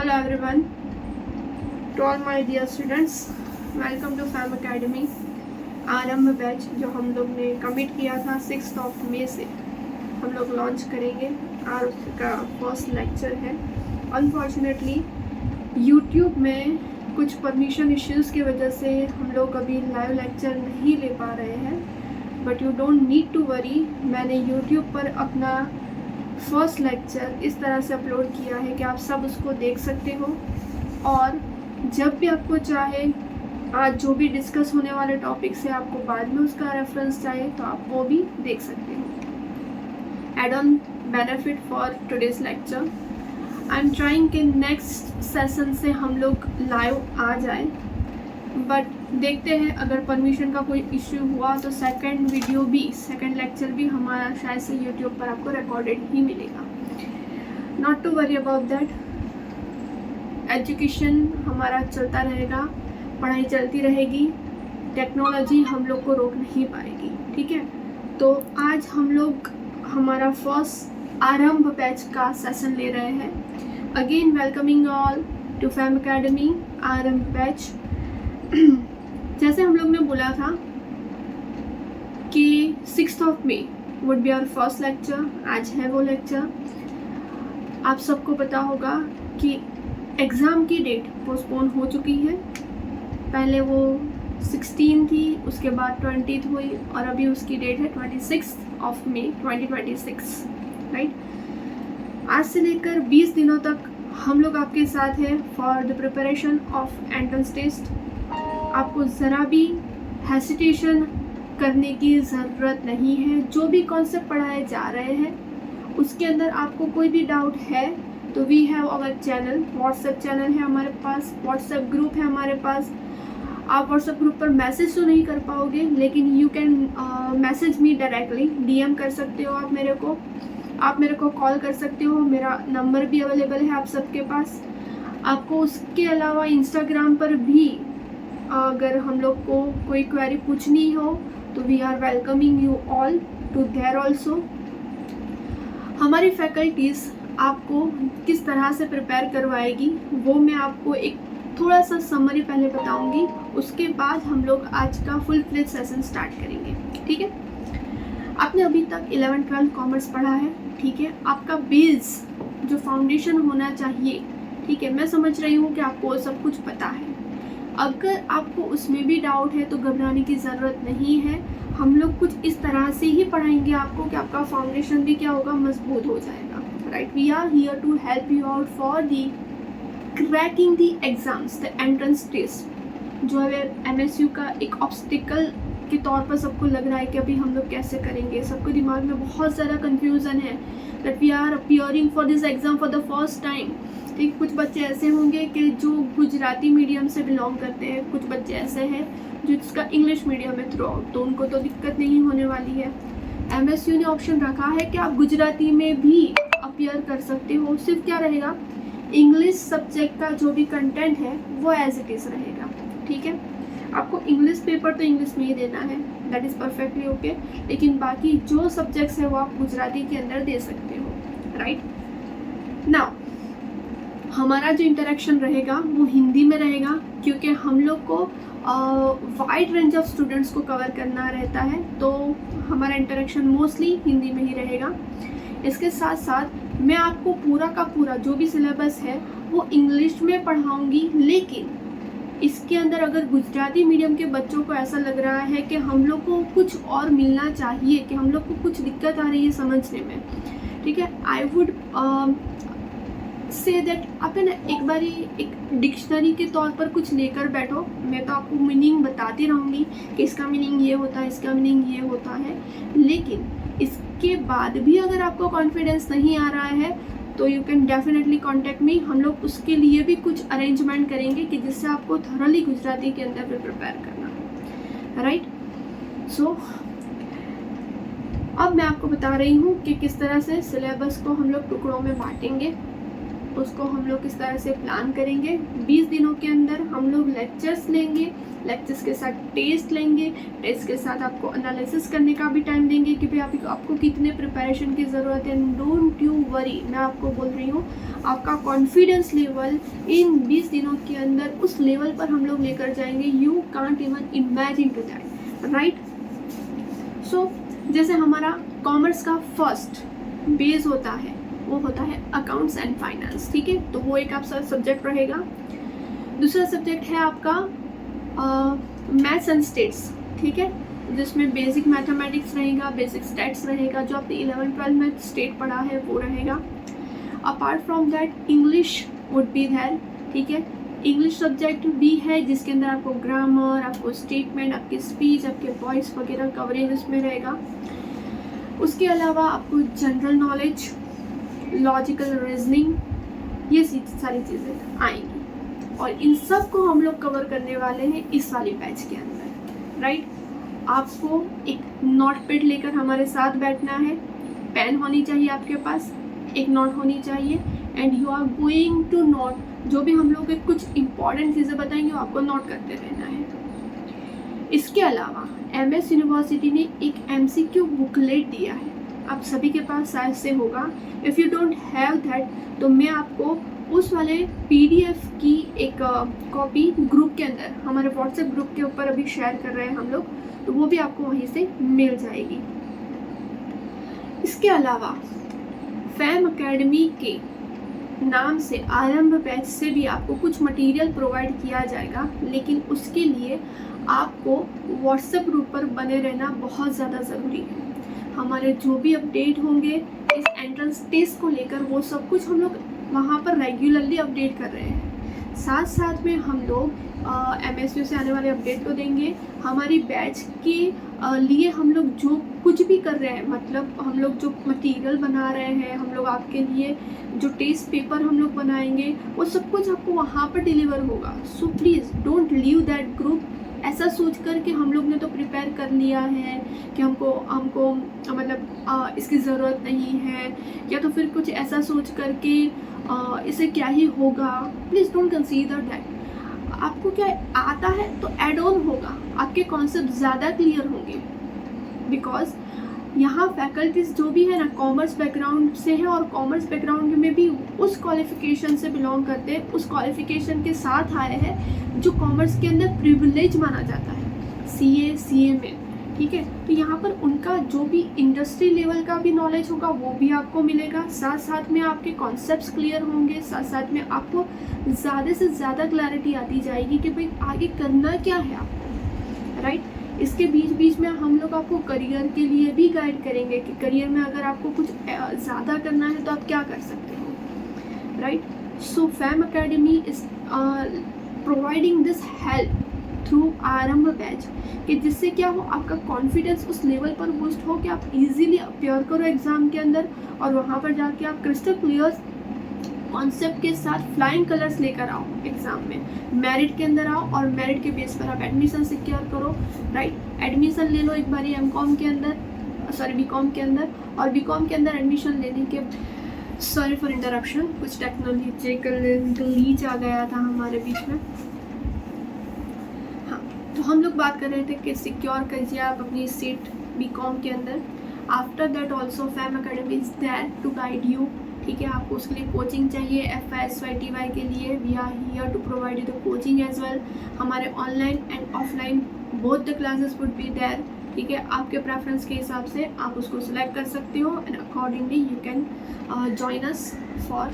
Hello everyone, to all my dear students, welcome to fam Academy. Aarambh batch जो हम लोग ने कमिट किया था 6 मई से हम लोग लॉन्च करेंगे और उसका फर्स्ट लेक्चर है। अनफॉर्चुनेटली यूट्यूब में कुछ परमिशन इश्यूज़ की वजह से हम लोग अभी लाइव लेक्चर नहीं ले पा रहे हैं, but you don't need to worry. मैंने यूट्यूब पर अपना फर्स्ट लेक्चर इस तरह से अपलोड किया है कि आप सब उसको देख सकते हो और जब भी आपको चाहे, आज जो भी डिस्कस होने वाले टॉपिक से आपको बाद में उसका रेफरेंस चाहिए तो आप वो भी देख सकते हो। Add on benefit for today's lecture, I am trying कि नेक्स्ट सेशन से हम लोग लाइव आ जाए, बट देखते हैं अगर परमिशन का कोई इश्यू हुआ तो सेकंड लेक्चर भी हमारा शायद से यूट्यूब पर आपको रिकॉर्डेड ही मिलेगा। Not to worry about that, education हमारा चलता रहेगा, पढ़ाई चलती रहेगी, टेक्नोलॉजी हम लोग को रोक नहीं पाएगी, ठीक है। तो आज हम लोग हमारा फर्स्ट आरंभ बैच का सेशन ले रहे हैं। Again welcoming all to Fam Academy Aarambh batch. जैसे हम लोग ने बोला था कि 6 मई would be our first lecture, आज है वो लेक्चर। आप सबको पता होगा कि एग्ज़ाम की डेट पोस्टपोन हो चुकी है। पहले वो 16 थी, उसके बाद 20 हुई और अभी उसकी डेट है 26 मई 2026, राइट। आज से लेकर 20 दिनों तक हम लोग आपके साथ हैं for the preparation of entrance test. आपको ज़रा भी हेसिटेशन करने की ज़रूरत नहीं है। जो भी कॉन्सेप्ट पढ़ाए जा रहे हैं उसके अंदर आपको कोई भी डाउट है तो we have our channel, WhatsApp channel है हमारे पास, व्हाट्सएप ग्रुप है हमारे पास। आप व्हाट्सएप ग्रुप पर मैसेज तो नहीं कर पाओगे, लेकिन you can message me directly, DM कर सकते हो आप मेरे को कॉल कर सकते हो। मेरा नंबर भी अवेलेबल है आप सबके पास। आपको उसके अलावा इंस्टाग्राम पर भी अगर हम लोग को कोई क्वेरी पूछनी हो तो we are welcoming you all to there also. हमारी फैकल्टीज़ आपको किस तरह से प्रिपेयर करवाएगी वो मैं आपको एक थोड़ा सा समरी पहले बताऊंगी, उसके बाद हम लोग आज का फुल फ्लेज सेशन स्टार्ट करेंगे, ठीक है। आपने अभी तक 11-12 कॉमर्स पढ़ा है, ठीक है। आपका बेस जो फाउंडेशन होना चाहिए, ठीक है, मैं समझ रही हूँ कि आपको सब कुछ पता है। अगर आपको उसमें भी डाउट है तो घबराने की ज़रूरत नहीं है। हम लोग कुछ इस तरह से ही पढ़ाएंगे आपको कि आपका फाउंडेशन भी क्या होगा, मजबूत हो जाएगा, right. We are here to help you out for the cracking the exams, the entrance test जो है एमएसयू का एक ऑब्स्टिकल के तौर पर सबको लग रहा है कि अभी हम लोग कैसे करेंगे। सबके दिमाग में बहुत ज़्यादा कन्फ्यूज़न है that we are appearing for this exam for the first time. ठीक, कुछ बच्चे ऐसे होंगे कि जो गुजराती मीडियम से बिलोंग करते हैं, कुछ बच्चे ऐसे हैं जो जिसका इंग्लिश मीडियम में थ्रू आउट, तो उनको तो दिक्कत नहीं होने वाली है। एमएसयू ने ऑप्शन रखा है कि आप गुजराती में भी अपियर कर सकते हो, सिर्फ क्या रहेगा, इंग्लिश सब्जेक्ट का जो भी कंटेंट है वो एज इट इज़ रहेगा, ठीक है। आपको इंग्लिश पेपर तो इंग्लिश में ही देना है, दैट इज़ परफेक्टली ओके, लेकिन बाकी जो सब्जेक्ट्स है वो आप गुजराती के अंदर दे सकते हो, राइट। नाउ हमारा जो इंटरेक्शन रहेगा वो हिंदी में रहेगा, क्योंकि हम लोग को वाइड रेंज ऑफ स्टूडेंट्स को कवर करना रहता है, तो हमारा इंटरेक्शन मोस्टली हिंदी में ही रहेगा। इसके साथ साथ मैं आपको पूरा का पूरा जो भी सिलेबस है वो इंग्लिश में पढ़ाऊँगी, लेकिन इसके अंदर अगर गुजराती मीडियम के बच्चों को ऐसा लग रहा है कि हम लोग को कुछ और मिलना चाहिए, कि हम लोग को कुछ दिक्कत आ रही है समझने में, ठीक है, आई वुड से दैट आप है ना एक बारी एक डिक्शनरी के तौर पर कुछ लेकर बैठो। मैं तो आपको मीनिंग बताती रहूँगी कि इसका मीनिंग ये होता है, इसका मीनिंग ये होता है, लेकिन इसके बाद भी अगर आपको कॉन्फिडेंस नहीं आ रहा है तो you can definitely contact me. हम लोग उसके लिए भी कुछ अरेंजमेंट करेंगे कि जिससे आपको थॉरली गुजराती के अंदर भी प्रिपेयर करना है, राइट। सो अब मैं आपको बता रही हूँ कि किस तरह से सिलेबस को हम लोग टुकड़ों में बांटेंगे। उसको हम लोग किस तरह से प्लान करेंगे। 20 दिनों के अंदर हम लोग लेक्चर्स लेंगे, लेक्चर्स के साथ टेस्ट लेंगे, टेस्ट के साथ आपको एनालिसिस करने का भी टाइम देंगे कि भाई आपको कितने प्रिपरेशन की ज़रूरत है। डोंट यू वरी, मैं आपको बोल रही हूँ, आपका कॉन्फिडेंस लेवल इन 20 दिनों के अंदर उस लेवल पर हम लोग लेकर जाएंगे, you can't even imagine to that, right. So जैसे हमारा कॉमर्स का फर्स्ट बेस होता है वो होता है अकाउंट्स एंड फाइनेंस, ठीक है, तो वो एक आपका सब्जेक्ट रहेगा। दूसरा सब्जेक्ट है आपका मैथ्स एंड स्टेट्स, ठीक है, जिसमें बेसिक मैथमेटिक्स रहेगा, बेसिक स्टैट्स रहेगा, जो आपने 11-12 में स्टेट पढ़ा है वो रहेगा। Apart from that English would be there, ठीक है, इंग्लिश सब्जेक्ट भी है जिसके अंदर आपको ग्रामर, आपको स्टेटमेंट, आपकी स्पीच, आपके वॉइस वगैरह कवरेज उसमें रहेगा। उसके अलावा आपको जनरल नॉलेज, लॉजिकल रीजनिंग, ये सारी चीज़ें आएंगी और इन सब को हम लोग कवर करने वाले हैं इस वाली बैच के अंदर, राइट। आपको एक नोट पैड लेकर हमारे साथ बैठना है, पेन होनी चाहिए आपके पास, एक नोट होनी चाहिए, and you are going to note, जो भी हम लोग कुछ इंपॉर्टेंट चीज़ें बताएंगे वो आपको नोट करते रहना है। इसके अलावा MS यूनिवर्सिटी ने एक MCQ बुकलेट दिया है, आप सभी के पास शायद से होगा। If you don't have that तो मैं आपको उस वाले PDF की एक कॉपी ग्रुप के अंदर, हमारे व्हाट्सएप ग्रुप के ऊपर अभी शेयर कर रहे हैं हम लोग, तो वो भी आपको वहीं से मिल जाएगी। इसके अलावा फैम अकेडमी के नाम से आरंभ बैच से भी आपको कुछ मटेरियल प्रोवाइड किया जाएगा, लेकिन उसके लिए आपको व्हाट्सएप ग्रुप पर बने रहना बहुत ज़्यादा ज़रूरी है। हमारे जो भी अपडेट होंगे इस एंट्रेंस टेस्ट को लेकर वो सब कुछ हम लोग वहाँ पर रेगुलरली अपडेट कर रहे हैं। साथ साथ में हम लोग MSU से आने वाले अपडेट को देंगे। हमारी बैच के लिए हम लोग जो कुछ भी कर रहे हैं, मतलब हम लोग जो मटेरियल बना रहे हैं, हम लोग आपके लिए जो टेस्ट पेपर हम लोग बनाएंगे, वो सब कुछ आपको वहाँ पर डिलीवर होगा। So please don't leave that group ऐसा सोच कर कि हम लोग ने तो प्रिपेयर कर लिया है कि हमको मतलब इसकी ज़रूरत नहीं है, या तो फिर कुछ ऐसा सोच कर कि इसे क्या ही होगा। Please don't consider that. आपको क्या आता है तो एड ऑन होगा, आपके कॉन्सेप्ट ज़्यादा क्लियर होंगे, बिकॉज यहाँ फैकल्टीज जो भी है ना कॉमर्स बैकग्राउंड से है, और कॉमर्स बैकग्राउंड में भी उस क्वालिफिकेशन से बिलोंग करते हैं, उस क्वालिफिकेशन के साथ आए हैं जो कॉमर्स के अंदर प्रिविलेज माना जाता है, CA CMA, ठीक है। तो यहाँ पर उनका जो भी इंडस्ट्री लेवल का भी नॉलेज होगा वो भी आपको मिलेगा, साथ साथ में आपके कॉन्सेप्ट्स क्लियर होंगे, साथ साथ में आपको ज़्यादा से ज़्यादा क्लैरिटी आती जाएगी कि भाई आगे करना क्या है आपको, राइट। इसके बीच बीच में हम लोग आपको करियर के लिए भी गाइड करेंगे कि करियर में अगर आपको कुछ ज़्यादा करना है तो आप क्या कर सकते हो, right. So fam academy is providing this help through आरंभ बैच, कि जिससे क्या हो, आपका कॉन्फिडेंस उस लेवल पर बूस्ट हो कि आप इजीली अपियर करो एग्ज़ाम के अंदर, और वहाँ पर जाके आप क्रिस्टल क्लियर कॉन्सेप्ट के साथ फ्लाइंग कलर्स लेकर आओ एग्ज़ाम में, मेरिट के अंदर आओ और मेरिट के बेस पर आप एडमिशन सिक्योर करो, राइट। एडमिशन ले लो एक बारी MCOM के अंदर, सॉरी BCOM के अंदर, और BCOM के अंदर एडमिशन लेने के, सॉरी फॉर इंटरप्शन, कुछ टेक्नोलॉजिकल ग्लिच आ गया था हमारे बीच में। हाँ, तो हम लोग बात कर रहे थे कि सिक्योर कीजिए आप अपनी सीट BCOM के अंदर। After that also Fam academy is there to guide you, ठीक है। आपको उसके लिए कोचिंग चाहिए FY/TY के लिए, we are here to provide you the coaching as well. हमारे online and offline both the classes would be there, ठीक है। आपके प्रेफरेंस के हिसाब से आप उसको सिलेक्ट कर सकते हो, and accordingly you can join us for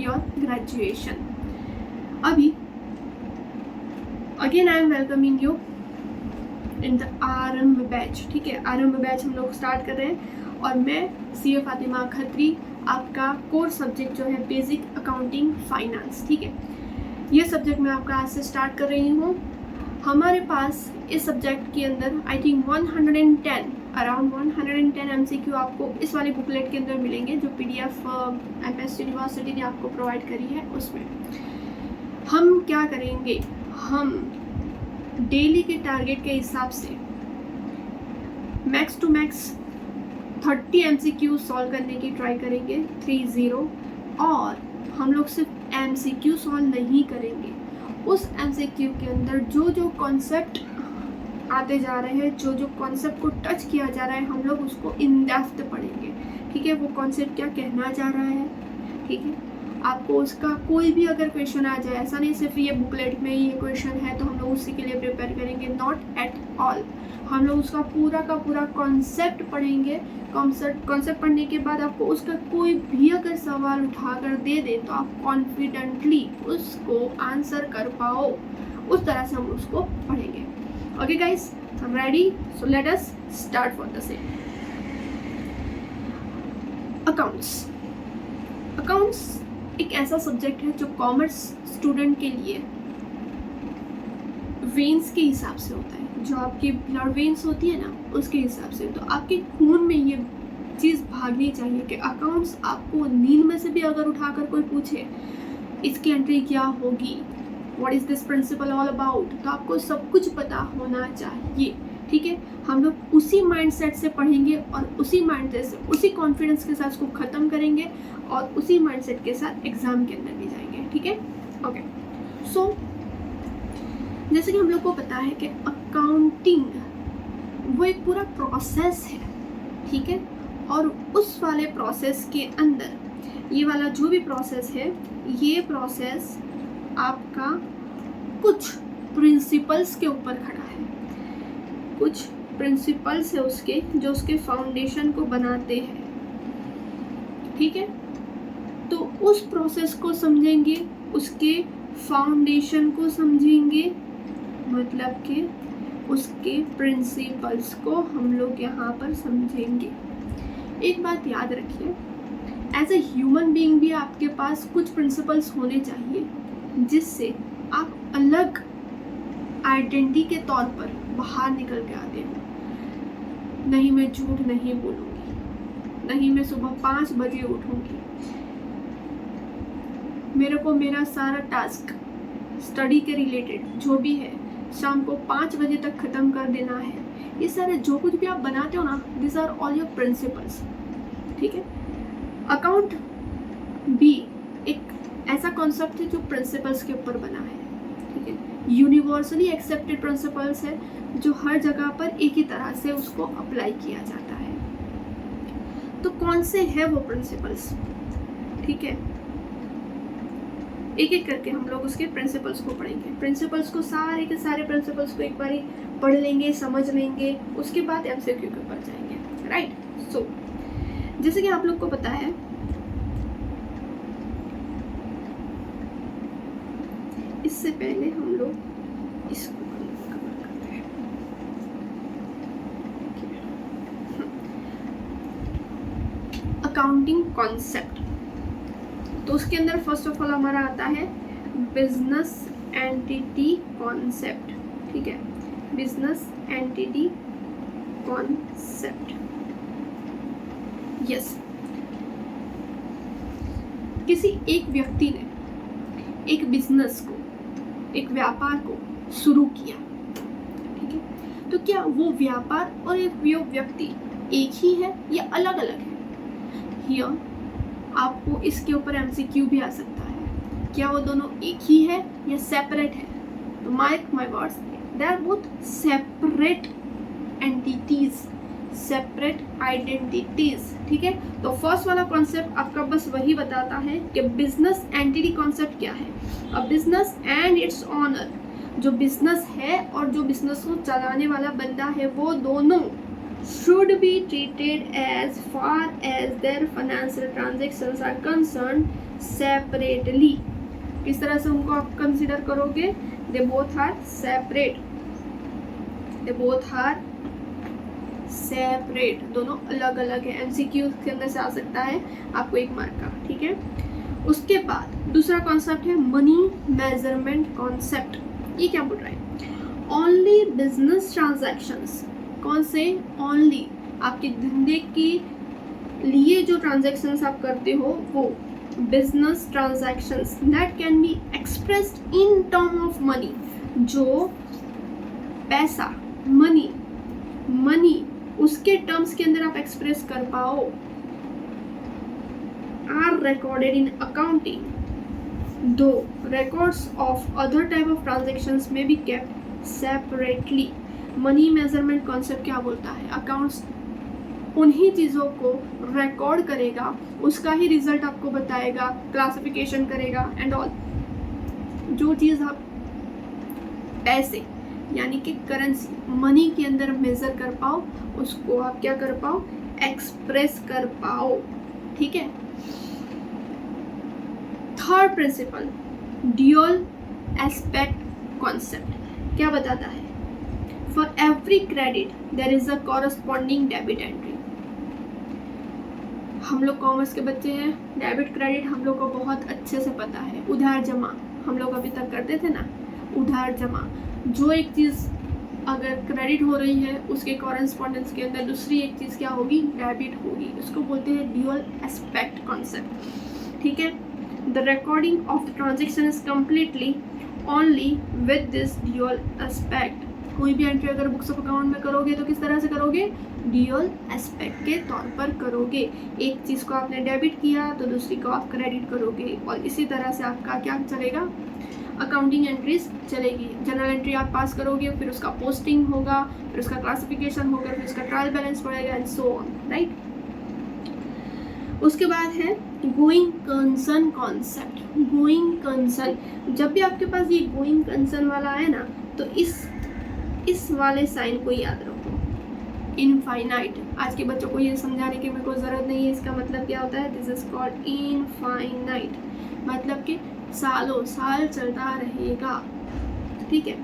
your graduation. अभी again I am welcoming you in the Aarambh batch, ठीक है। आरंभ बैच हम लोग स्टार्ट कर रहे हैं, और मैं CA फातिमा खत्री, आपका कोर सब्जेक्ट जो है बेसिक अकाउंटिंग फाइनेंस, ठीक है, ये सब्जेक्ट मैं आपका आज से स्टार्ट कर रही हूँ। हमारे पास इस सब्जेक्ट के अंदर आई थिंक 110 अराउंड 110 MCQ आपको इस वाली बुकलेट के अंदर मिलेंगे, जो PDF MS यूनिवर्सिटी ने आपको प्रोवाइड करी है। उसमें हम क्या करेंगे, हम डेली के टारगेट के हिसाब से max to max 30 MCQ solve करने की ट्राई करेंगे 30, और हम लोग सिर्फ MCQ सॉल्व नहीं करेंगे, उस MCQ के अंदर जो जो कॉन्सेप्ट आते जा रहे हैं, जो जो कॉन्सेप्ट को टच किया जा रहा है, हम लोग उसको इन डेप्थ पढ़ेंगे। ठीक है, वो कॉन्सेप्ट क्या कहना जा रहा है। ठीक है, आपको उसका कोई भी अगर क्वेश्चन आ जाए, ऐसा नहीं सिर्फ ये बुकलेट में ये क्वेश्चन है तो हम लोग उसी के लिए प्रिपेयर करेंगे, नॉट एट ऑल। हम लोग उसका पूरा का पूरा कॉन्सेप्ट पढ़ेंगे। कॉन्सेप्ट पढ़ने के बाद आपको उसका कोई भी अगर सवाल उठाकर दे दे तो आप कॉन्फिडेंटली उसको आंसर कर पाओ, उस तरह से हम उसको पढ़ेंगे। Okay guys, ready? So let us start for the same. Accounts. Accounts एक ऐसा सब्जेक्ट है जो कॉमर्स स्टूडेंट के लिए वेन्स के हिसाब से होता है, जो आपकी ब्लड वेन्स होती है ना, उसके हिसाब से। तो आपके खून में ये चीज़ भागनी चाहिए कि अकाउंट्स आपको नींद में से भी अगर उठाकर कोई पूछे इसकी एंट्री क्या होगी, what is this principle all about, तो आपको सब कुछ पता होना चाहिए। ठीक है, हम लोग उसी माइंडसेट से पढ़ेंगे और उसी माइंडसेट से, उसी कॉन्फिडेंस के साथ उसको ख़त्म करेंगे और उसी माइंडसेट के साथ एग्ज़ाम के अंदर भी जाएंगे। ठीक है, ओके। सो जैसे कि हम लोग को पता है कि अकाउंटिंग वो एक पूरा प्रोसेस है। ठीक है, और उस वाले प्रोसेस के अंदर ये वाला जो भी प्रोसेस है, ये प्रोसेस आपका कुछ प्रिंसिपल्स के ऊपर खड़ा है। कुछ प्रिंसिपल्स है उसके, जो उसके फाउंडेशन को बनाते हैं। ठीक है, तो उस प्रोसेस को समझेंगे, उसके फाउंडेशन को समझेंगे, मतलब कि उसके प्रिंसिपल्स को हम लोग यहाँ पर समझेंगे। एक बात याद रखिए, एज ए ह्यूमन बीइंग भी आपके पास कुछ प्रिंसिपल्स होने चाहिए जिससे आप अलग आइडेंटिटी के तौर पर बाहर निकल के आते हो। नहीं, मैं झूठ नहीं बोलूँगी, नहीं मैं सुबह 5 बजे उठूँगी, मेरे को मेरा सारा टास्क स्टडी के रिलेटेड जो भी है शाम को 5 बजे तक ख़त्म कर देना है। ये सारे जो कुछ भी आप बनाते हो ना, this are all your principles. ठीक है, अकाउंट भी एक ऐसा कॉन्सेप्ट है जो प्रिंसिपल्स के ऊपर बना है। ठीक है, यूनिवर्सली एक्सेप्टेड प्रिंसिपल्स है जो हर जगह पर एक ही तरह से उसको अप्लाई किया जाता है। तो कौन से है वो प्रिंसिपल्स? ठीक है, एक एक करके हम लोग उसके प्रिंसिपल्स को पढ़ेंगे। प्रिंसिपल्स को सारे के सारे प्रिंसिपल्स को एक बारी पढ़ लेंगे, समझ लेंगे, उसके बाद MCQ के ऊपर जाएंगे। राइट? सो जैसे कि आप लोग को पता है, इससे पहले हम लोग इसको कवर करते हैं। अकाउंटिंग कॉन्सेप्ट, तो उसके अंदर फर्स्ट ऑफ ऑल हमारा आता है बिजनेस एंटिटी कॉन्सेप्ट। ठीक है, बिजनेस एंटिटी कॉन्सेप्ट। यस, किसी एक व्यक्ति ने एक बिजनेस को, एक व्यापार को शुरू किया। ठीक है, तो क्या वो व्यापार और एक व्यक्ति एक ही है या अलग अलग है? हियर आपको इसके ऊपर MCQ भी आ सकता है, क्या वो दोनों एक ही है या सेपरेट है? तो mark my words, they are both separate entities, separate identities. ठीक है, तो फर्स्ट वाला कॉन्सेप्ट आपका बस वही बताता है कि बिजनेस एंटिटी कॉन्सेप्ट क्या है। A business and its owner, जो बिजनेस है और जो बिजनेस को चलाने वाला बंदा है, वो दोनों should be treated as far as their financial transactions are concerned separately। किस तरह से उनको आप कंसिडर करोगे? They both are separate, they both are separate, दोनों अलग अलग है। MCQ के अंदर से आ सकता है आपको 1 मार्क का। ठीक है, उसके बाद दूसरा कॉन्सेप्ट है मनी मेजरमेंट कॉन्सेप्ट। ये क्या बोल रहा है? ओनली बिजनेस ट्रांजैक्शंस, कौन से? ओनली आपके धंधे के लिए जो ट्रांजैक्शंस आप करते हो वो business transactions that can be expressed in term of money, जो पैसा, मनी उसके टर्म्स के अंदर आप एक्सप्रेस कर पाओ, are recorded in accounting, though records of other type of transactions may be kept separately. Money measurement concept क्या बोलता है? अकाउंट्स उन्हीं चीज़ों को रिकॉर्ड करेगा, उसका ही रिजल्ट आपको बताएगा, क्लासिफिकेशन करेगा एंड ऑल। जो चीज़ आप पैसे यानी कि करेंसी मनी के अंदर मेजर कर पाओ, उसको आप क्या कर पाओ? एक्सप्रेस कर पाओ। ठीक है। Third principle, dual aspect concept क्या बताता है? For every credit there is a corresponding debit entry. हम लोग कॉमर्स के बच्चे हैं, डेबिट क्रेडिट हम लोग को बहुत अच्छे से पता है। उधार जमा हम लोग अभी तक करते थे ना, उधार जमा। जो एक चीज़ अगर क्रेडिट हो रही है उसके कॉरेस्पॉन्डेंस के अंदर दूसरी एक चीज़ क्या होगी? डेबिट होगी। उसको बोलते हैं ड्यूअल एस्पेक्ट कॉन्सेप्ट। ठीक है। The recording of the transaction is completely only with this dual aspect. कोई भी एंट्री अगर बुक्स ऑफ अकाउंट में करोगे तो किस तरह से करोगे? ड्यूअल एस्पेक्ट के तौर पर करोगे। एक चीज़ को आपने डेबिट किया तो दूसरी को आप क्रेडिट करोगे, और इसी तरह से आपका क्या चलेगा? अकाउंटिंग एंट्रीज चलेगी। जनरल एंट्री आप पास करोगे, फिर उसका पोस्टिंग होगा, फिर उसका क्लासिफिकेशन होगा, फिर उसका ट्रायल बैलेंस पड़ेगा एंड सो ऑन, राइट। उसके बाद है going concern concept. Going concern, जब भी आपके पास ये गोइंग कंसर्न वाला है ना, तो इस वाले साइन को याद रखो, इनफाइनाइट। आज के बच्चों को ये समझाने की मेरे को ज़रूरत नहीं है, इसका मतलब क्या होता है? दिस इज कॉल्ड इनफाइनाइट, मतलब कि सालों साल चलता रहेगा। ठीक है।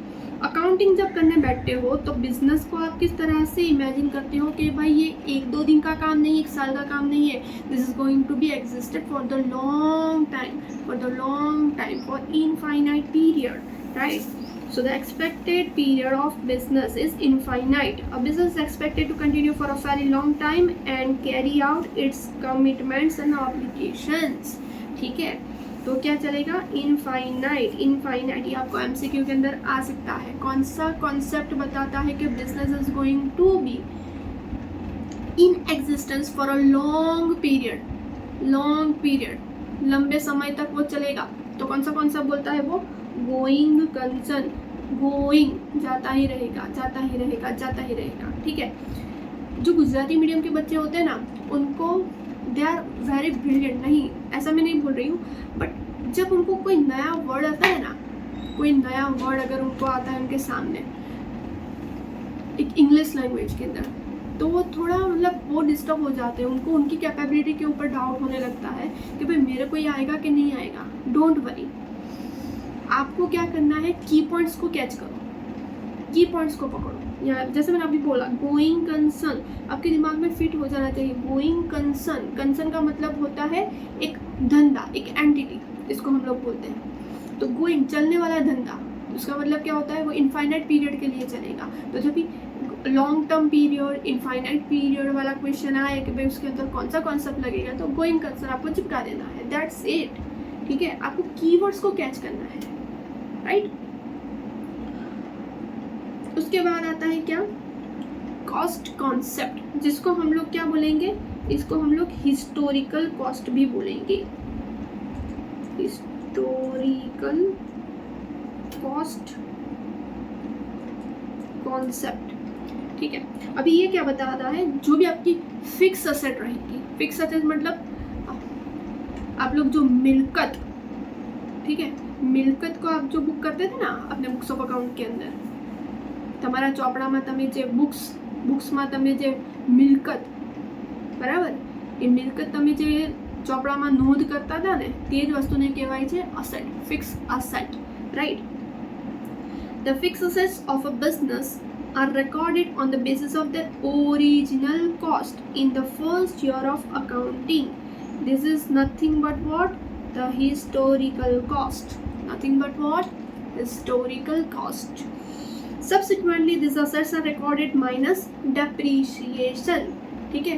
अकाउंटिंग जब करने बैठते हो तो बिजनेस को आप किस तरह से इमेजिन करते हो कि भाई ये 1-2 दिन का काम नहीं, 1 साल का काम नहीं है। This is going to be existed for the long time, for infinite period, right. So the expected period of business is infinite. A business is expected to continue for a very long time and carry out its commitments and obligations. ठीक है। तो क्या चलेगा? Infinite. Infinite ये आपको MCQ के अंदर आ सकता है। कौन सा कॉन्सेप्ट बताता है कि business is going to be in existence for a long period, लंबे समय तक वो चलेगा। तो कौन सा कॉन्सेप्ट बोलता है वो? Going concern. गोइंग जाता ही रहेगा। ठीक है। जो गुजराती मीडियम के बच्चे होते हैं ना, उनको दे आर वेरी ब्रिलियंट, नहीं ऐसा मैं नहीं बोल रही हूँ, बट जब उनको कोई नया वर्ड आता है ना, कोई नया वर्ड अगर उनको आता है उनके सामने एक इंग्लिश लैंग्वेज के अंदर, तो वो थोड़ा मतलब वो डिस्टर्ब हो जाते हैं। उनको उनकी कैपेबिलिटी के ऊपर डाउट होने लगता है कि भाई मेरे को ये आएगा कि नहीं आएगा। डोंट वरी, आपको क्या करना है? की पॉइंट्स को कैच करो, की पॉइंट्स को पकड़ो। या जैसे मैंने अभी बोला, गोइंग कंसर्न आपके दिमाग में फिट हो जाना चाहिए। गोइंग कंसर्न का मतलब होता है एक धंधा, एक एंटिटी, इसको हम लोग बोलते हैं। तो गोइंग चलने वाला धंधा, उसका मतलब क्या होता है? वो इनफाइनाइट पीरियड के लिए चलेगा। तो जब भी long term period, infinite period वाला क्वेश्चन आए कि भाई उसके अंदर कौन सा कॉन्सेप्ट लगेगा, तो गोइंग कंसर्न आपको चिपका देना है। That's it. ठीक है। आपको कीवर्ड्स को कैच करना है, राइट। उसके बाद आता है क्या? कॉस्ट कॉन्सेप्ट, जिसको हम लोग क्या बोलेंगे? इसको हम लोग हिस्टोरिकल कॉस्ट भी बोलेंगे। Historical cost concept. ठीक है। अभी ये क्या बता रहा है? जो भी आपकी फिक्स असेट रहेगी, फिक्स असेट मतलब आप लोग जो मिल्कत, ठीक है, मिल्कत को आप जो बुक करते थे ना अपने बुक्स ऑफ अकाउंट के अंदर, તમારા ચોપડામાં તમે જે બુક્સમાં તમે જે મિલકત, બરાબર, એ મિલકત તમે જે ચોપડામાં નોંધ કરતા હતા ને, તે જ વસ્તુને કહેવાય છે asset, fix asset, right. The fixed assets of a business are recorded on the basis of their original cost in the first year of accounting. This is nothing but what? The historical cost. Nothing but what? Historical cost. Subsequently, these assets are recorded minus depreciation. ठीक है,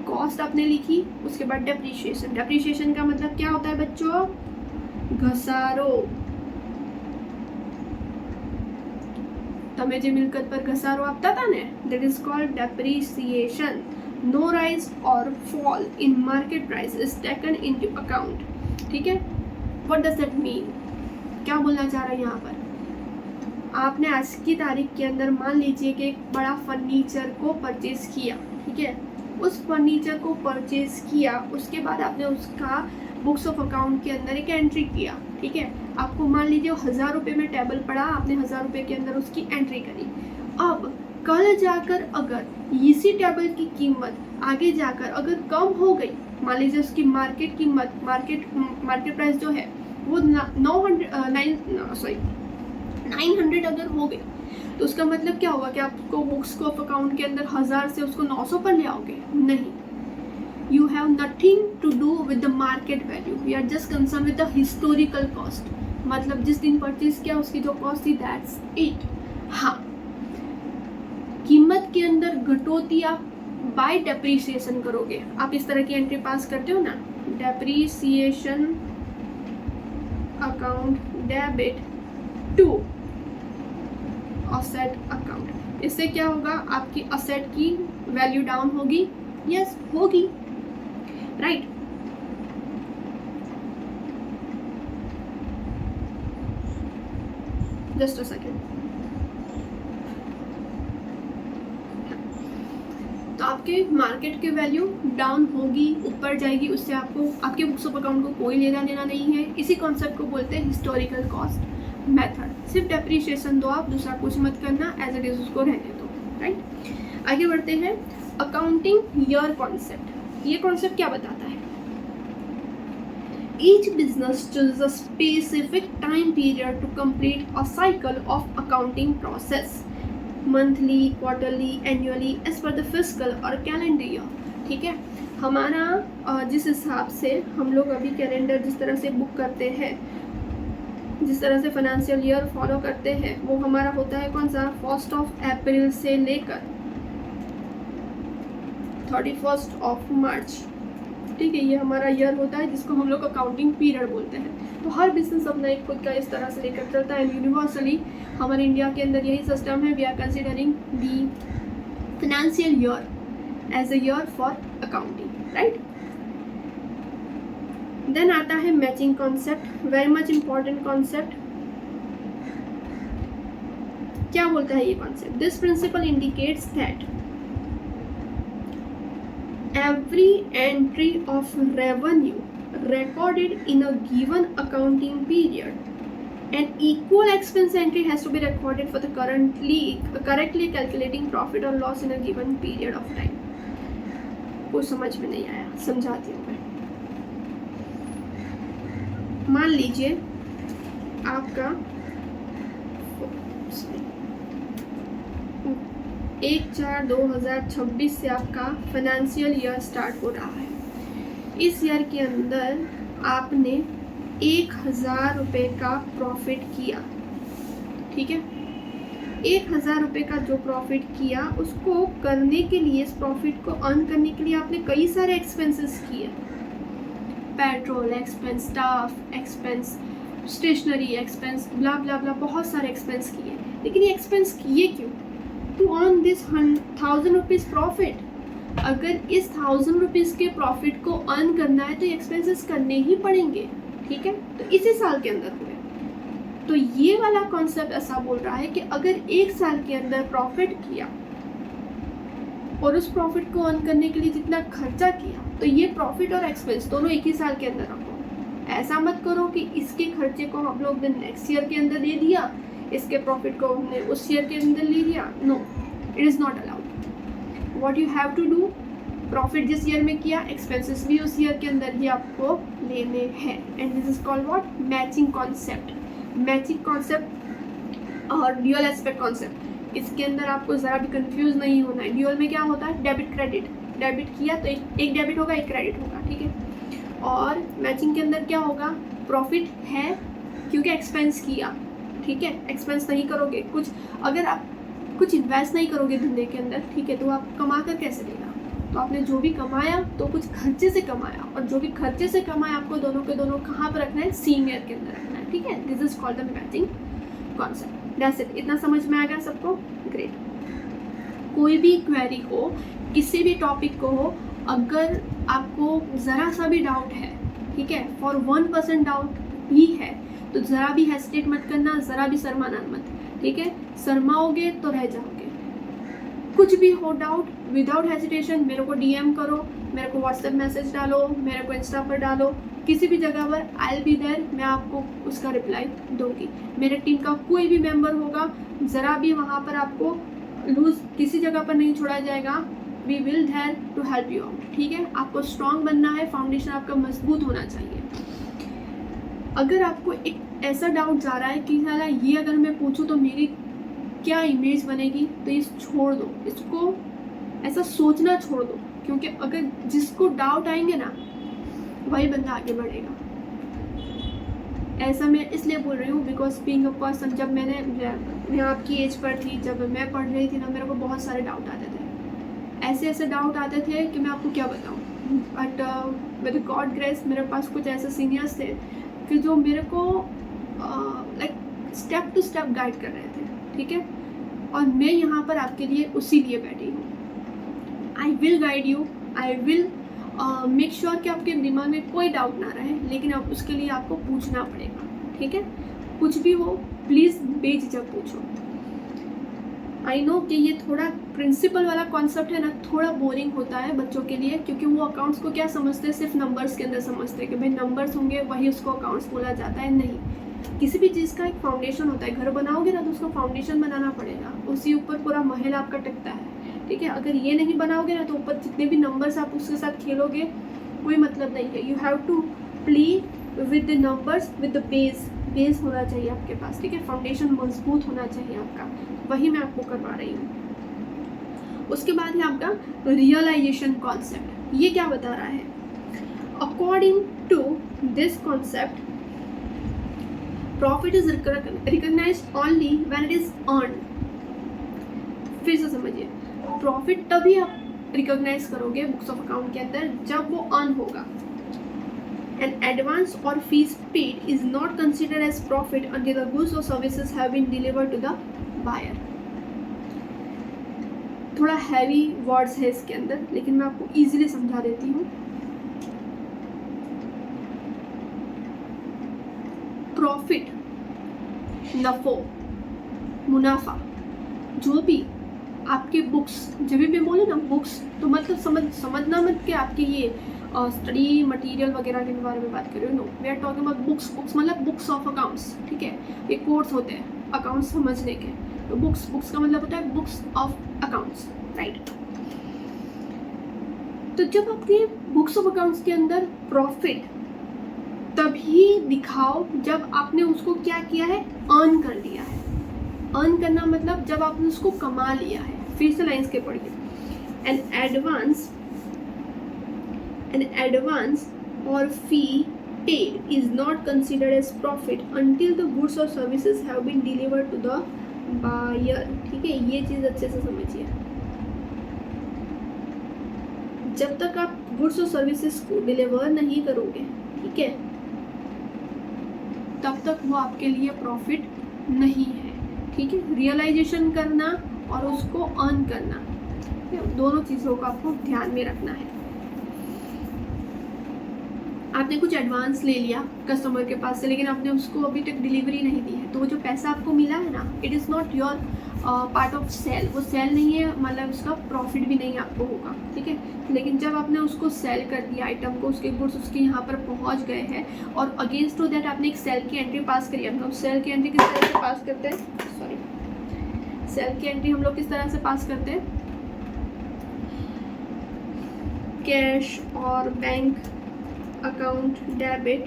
cost आपने लिखी, उसके बाद depreciation. Depreciation का मतलब क्या होता है बच्चों? घसारो. તમે જે મિલકત પર ઘસારો આપતા હતા ને, that is called depreciation. No rise और fall in market price is taken into account. ठीक है, व्हाट डज दैट मीन? क्या बोलना चाह रहा है यहाँ पर? आपने आज की तारीख के अंदर मान लीजिए कि एक बड़ा फर्नीचर को परचेज किया, ठीक है, उस फर्नीचर को परचेज किया, उसके बाद आपने उसका बुक्स ऑफ अकाउंट के अंदर एक एंट्री किया, ठीक है, आपको मान लीजिए 1000 रुपये में टेबल पड़ा, आपने 1000 रुपये के अंदर उसकी एंट्री करी। अब कल जाकर अगर इसी टेबल की कीमत आगे जाकर अगर कम हो गई, मान लीजिए उसकी मार्केट कीमत, मार्केट प्राइस जो है वो 900 अगर हो गई, तो उसका मतलब क्या होगा कि आपको बुक्स ऑफ अकाउंट के अंदर 1000 से उसको 900 पर ले आओगे? नहीं, you have nothing to do with the market value, we are just concerned with the historical cost। मतलब जिस दिन परचेज किया उसकी जो कॉस्ट थी, that's it। हाँ, कीमत के अंदर घटोती आप बाय डेप्रीसिएशन करोगे। आप इस तरह की एंट्री पास करते हो ना, depreciation account debit to asset account. इससे क्या होगा? आपकी असेट की वैल्यू डाउन होगी। यस, होगी, राइट। Just a second. तो आपके मार्केट की वैल्यू डाउन होगी, ऊपर जाएगी, उससे आपको आपके बुक्स ऑफ अकाउंट को कोई लेना देना नहीं है। इसी कॉन्सेप्ट को बोलते हैं हिस्टोरिकल कॉस्ट मेथड। सिर्फ डेप्रीशिएशन दो आप, दूसरा कुछ मत करना, एज इट इज उसको रहने दो, राइट। आगे बढ़ते हैं, अकाउंटिंग ईयर कॉन्सेप्ट। ये कॉन्सेप्ट क्या बताता है? Each business chooses a specific time period to complete a cycle of accounting process, monthly, quarterly, annually, as per the fiscal or calendar year। ठीक है, हमारा जिस हिसाब से हम लोग अभी कैलेंडर जिस तरह से बुक करते हैं, जिस तरह से फाइनेंशियल ईयर फॉलो करते हैं, वो हमारा होता है कौन सा? 1 अप्रैल से लेकर 31 मार्च। ठीक है, ये हमारा ईयर होता है जिसको हम लोग अकाउंटिंग पीरियड बोलते हैं। तो हर बिजनेस अपना एक खुद का इस तरह से लेकर चलता है। यूनिवर्सली हमारे इंडिया के अंदर यही सिस्टम है। We are considering the financial year as a year for accounting, right. देन आता है matching concept, very much important concept. क्या बोलता है ये concept? This principle indicates that every entry of revenue recorded in a given accounting period, an equal expense entry has to be recorded for the correctly calculating profit or loss in a given period of time। कुछ समझ में नहीं आया, समझाती हूँ मैं। मान लीजिए आपका 1/4/2026 से आपका फाइनेंशियल ईयर स्टार्ट हो रहा है। इस ईयर के अंदर आपने 1000 रुपये का प्रॉफिट किया, ठीक है। 1000 रुपये का जो प्रॉफिट किया, उसको करने के लिए, इस प्रॉफिट को अर्न करने के लिए आपने कई सारे एक्सपेंसेस किए। Petrol expense, staff expense, stationery expense, blah blah blah, बहुत सारे एक्सपेंस किए। लेकिन ये एक्सपेंस किए क्यों? To earn this 1000 rupees profit. अगर इस 1000 रुपीज़ के प्रॉफिट को अर्न करना है तो एक्सपेंसेस करने ही पड़ेंगे, ठीक है। तो इसी साल के अंदर हुए। तो ये वाला कॉन्सेप्ट ऐसा बोल रहा है कि अगर एक साल के अंदर प्रॉफिट किया और उस प्रॉफिट को अर्न करने के लिए जितना खर्चा किया, तो ये प्रॉफिट और एक्सपेंस दोनों एक ही साल के अंदर रखो। ऐसा मत करो कि इसके खर्चे को हम लोग ने नेक्स्ट ईयर के अंदर दे दिया, इसके प्रॉफिट को हमने उस ईयर के अंदर ले लिया। No, it is not allowed. What you have to do, profit जिस ईयर में किया, एक्सपेंसेस भी उस ईयर के अंदर ही आपको लेने हैं। And this is called what? Matching concept. Matching concept और ड्यूअल एस्पेक्ट कॉन्सेप्ट, इसके अंदर आपको ज़रा भी कंफ्यूज नहीं होना है। ड्यूअल में क्या होता है? Debit credit. डेबिट किया तो एक डेबिट होगा, एक क्रेडिट होगा, ठीक है। और मैचिंग के अंदर क्या होगा? प्रॉफिट है क्योंकि एक्सपेंस किया, ठीक है। एक्सपेंस नहीं करोगे, कुछ अगर आप कुछ इन्वेस्ट नहीं करोगे धंधे के अंदर, ठीक है, तो आप कमा कर कैसे देगा? तो आपने जो भी कमाया तो कुछ खर्चे से कमाया, और जो भी खर्चे से कमाया आपको दोनों के दोनों कहाँ पर रखना है? सेम ईयर के अंदर रखना है, ठीक है। This is called the matching concept. That's it. इतना समझ में आ गया सबको? ग्रेट। कोई भी क्वेरी हो, किसी भी टॉपिक को हो, अगर आपको ज़रा सा भी डाउट है, ठीक है, फॉर 1% डाउट भी है, तो ज़रा भी हेसिटेट मत करना, ज़रा भी शर्माना मत, ठीक है। शर्माओगे तो रह जाओगे। कुछ भी हो डाउट, विदाउट हेसिटेशन मेरे को डीएम करो, मेरे को व्हाट्सएप मैसेज डालो, मेरे को इंस्टा पर डालो, किसी भी जगह पर आई विल बी देयर, मैं आपको उसका रिप्लाई दूंगी। मेरे टीम का कोई भी मेंबर होगा, ज़रा भी वहाँ पर आपको लूज किसी जगह पर नहीं छोड़ा जाएगा। We will there to help you out, ठीक है। आपको स्ट्रांग बनना है, फाउंडेशन आपका मजबूत होना चाहिए। अगर आपको एक ऐसा डाउट जा रहा है कि साला ये अगर मैं पूछूं तो मेरी क्या इमेज बनेगी, तो ये छोड़ दो, इसको ऐसा सोचना छोड़ दो, क्योंकि अगर जिसको डाउट आएंगे ना, वही बंदा आगे बढ़ेगा। ऐसा मैं इसलिए बोल रही हूँ बिकॉज बीइंग अ पर्सन, जब मैं आपकी एज पर थी, जब मैं पढ़ रही थी ना, मेरे को बहुत सारे डाउट आते थे, ऐसे डाउट आते थे कि मैं आपको क्या बताऊँ। बट विद गॉड ग्रेस मेरे पास कुछ ऐसे सीनियर्स थे कि जो मेरे को like step to step guide कर रहे थे, ठीक है। और मैं यहाँ पर आपके लिए उसी लिए बैठी हूँ। I will guide you, I will make sure कि आपके दिमाग में कोई डाउट ना रहे, लेकिन अब उसके लिए आपको पूछना पड़ेगा, ठीक है। कुछ भी हो प्लीज़ बेझिझक पूछो। आई नो कि ये थोड़ा प्रिंसिपल वाला कॉन्सेप्ट है ना, थोड़ा बोरिंग होता है बच्चों के लिए, क्योंकि वो अकाउंट्स को क्या समझते हैं, सिर्फ नंबर्स के अंदर समझते हैं कि भाई नंबर्स होंगे वही उसको अकाउंट्स बोला जाता है। नहीं, किसी भी चीज़ का एक फाउंडेशन होता है। घर बनाओगे ना तो उसका फाउंडेशन बनाना पड़ेगा, उसी ऊपर पूरा महल आपका टिकता है, ठीक है। अगर ये नहीं बनाओगे ना तो ऊपर जितने भी नंबर्स आप उसके साथ खेलोगे कोई मतलब नहीं है। You have to play with the numbers with the base होना चाहिए आपके पास, ठीक है। फाउंडेशन मजबूत होना चाहिए आपका, वही मैं आपको करवा रही हूँ। उसके बाद है आपका रियलाइजेशन कॉन्सेप्ट। ये क्या बता रहा है, according to this concept profit is recognised only when it is earned. फिर से समझिए, प्रॉफिट तभी आप रिकॉग्नाइज करोगे बुक्स ऑफ अकाउंट के अंदर जब वो अर्न होगा। An advance or fees paid is not considered as profit until the goods or services have been delivered to the buyer. थोड़ा हैवी वर्ड्स है इसके अंदर, लेकिन मैं आपको इजीली समझा देती हूँ। प्रॉफिट, नफो, मुनाफा, जो भी आपके बुक्स, जब भी मैं बोले ना बुक्स, तो मतलब समझना मत कि आपके ये स्टडी मटेरियल वगैरह के बारे में बात कर रही हूँ। No, we are talking about books मतलब बुक्स ऑफ अकाउंट्स, ठीक है। ये कोर्स होते हैं अकाउंट्स समझने के, तो बुक्स का मतलब होता है बुक्स ऑफ अकाउंट्स, राइट। तो जब आपके बुक्स ऑफ अकाउंट्स के अंदर प्रॉफिट तभी दिखाओ जब आपने उसको क्या किया है, अर्न कर लिया है। अर्न करना मतलब जब आपने उसको कमा लिया है। फिर से लाइन्स के पढ़िए, an advance or fee paid is not considered as profit until the goods or services have been delivered to the buyer, ठीक है। ये चीज़ अच्छे से समझिए, जब तक आप गुड्स और सर्विसेज को डिलीवर नहीं करोगे, ठीक है, तब तक वो आपके लिए प्रॉफिट नहीं है, ठीक है। रियलाइजेशन करना और उसको अर्न करना, दोनों चीज़ों को आपको ध्यान में रखना है। आपने कुछ एडवांस ले लिया कस्टमर के पास से, लेकिन आपने उसको अभी तक डिलीवरी नहीं दी है, तो वो जो पैसा आपको मिला है ना, it is not your part of sale. वो सेल नहीं है, मतलब उसका प्रॉफिट भी नहीं आपको होगा, ठीक है। लेकिन जब आपने उसको सेल कर दिया आइटम को, उसके गुड्स उसके यहाँ पर पहुँच गए हैं, और अगेंस्ट टू दैट आपने एक सेल की एंट्री पास करी है। हम सेल की एंट्री किस तरह से पास करते हैं, सेल की एंट्री हम लोग किस तरह से पास करते हैं, कैश और bank account debit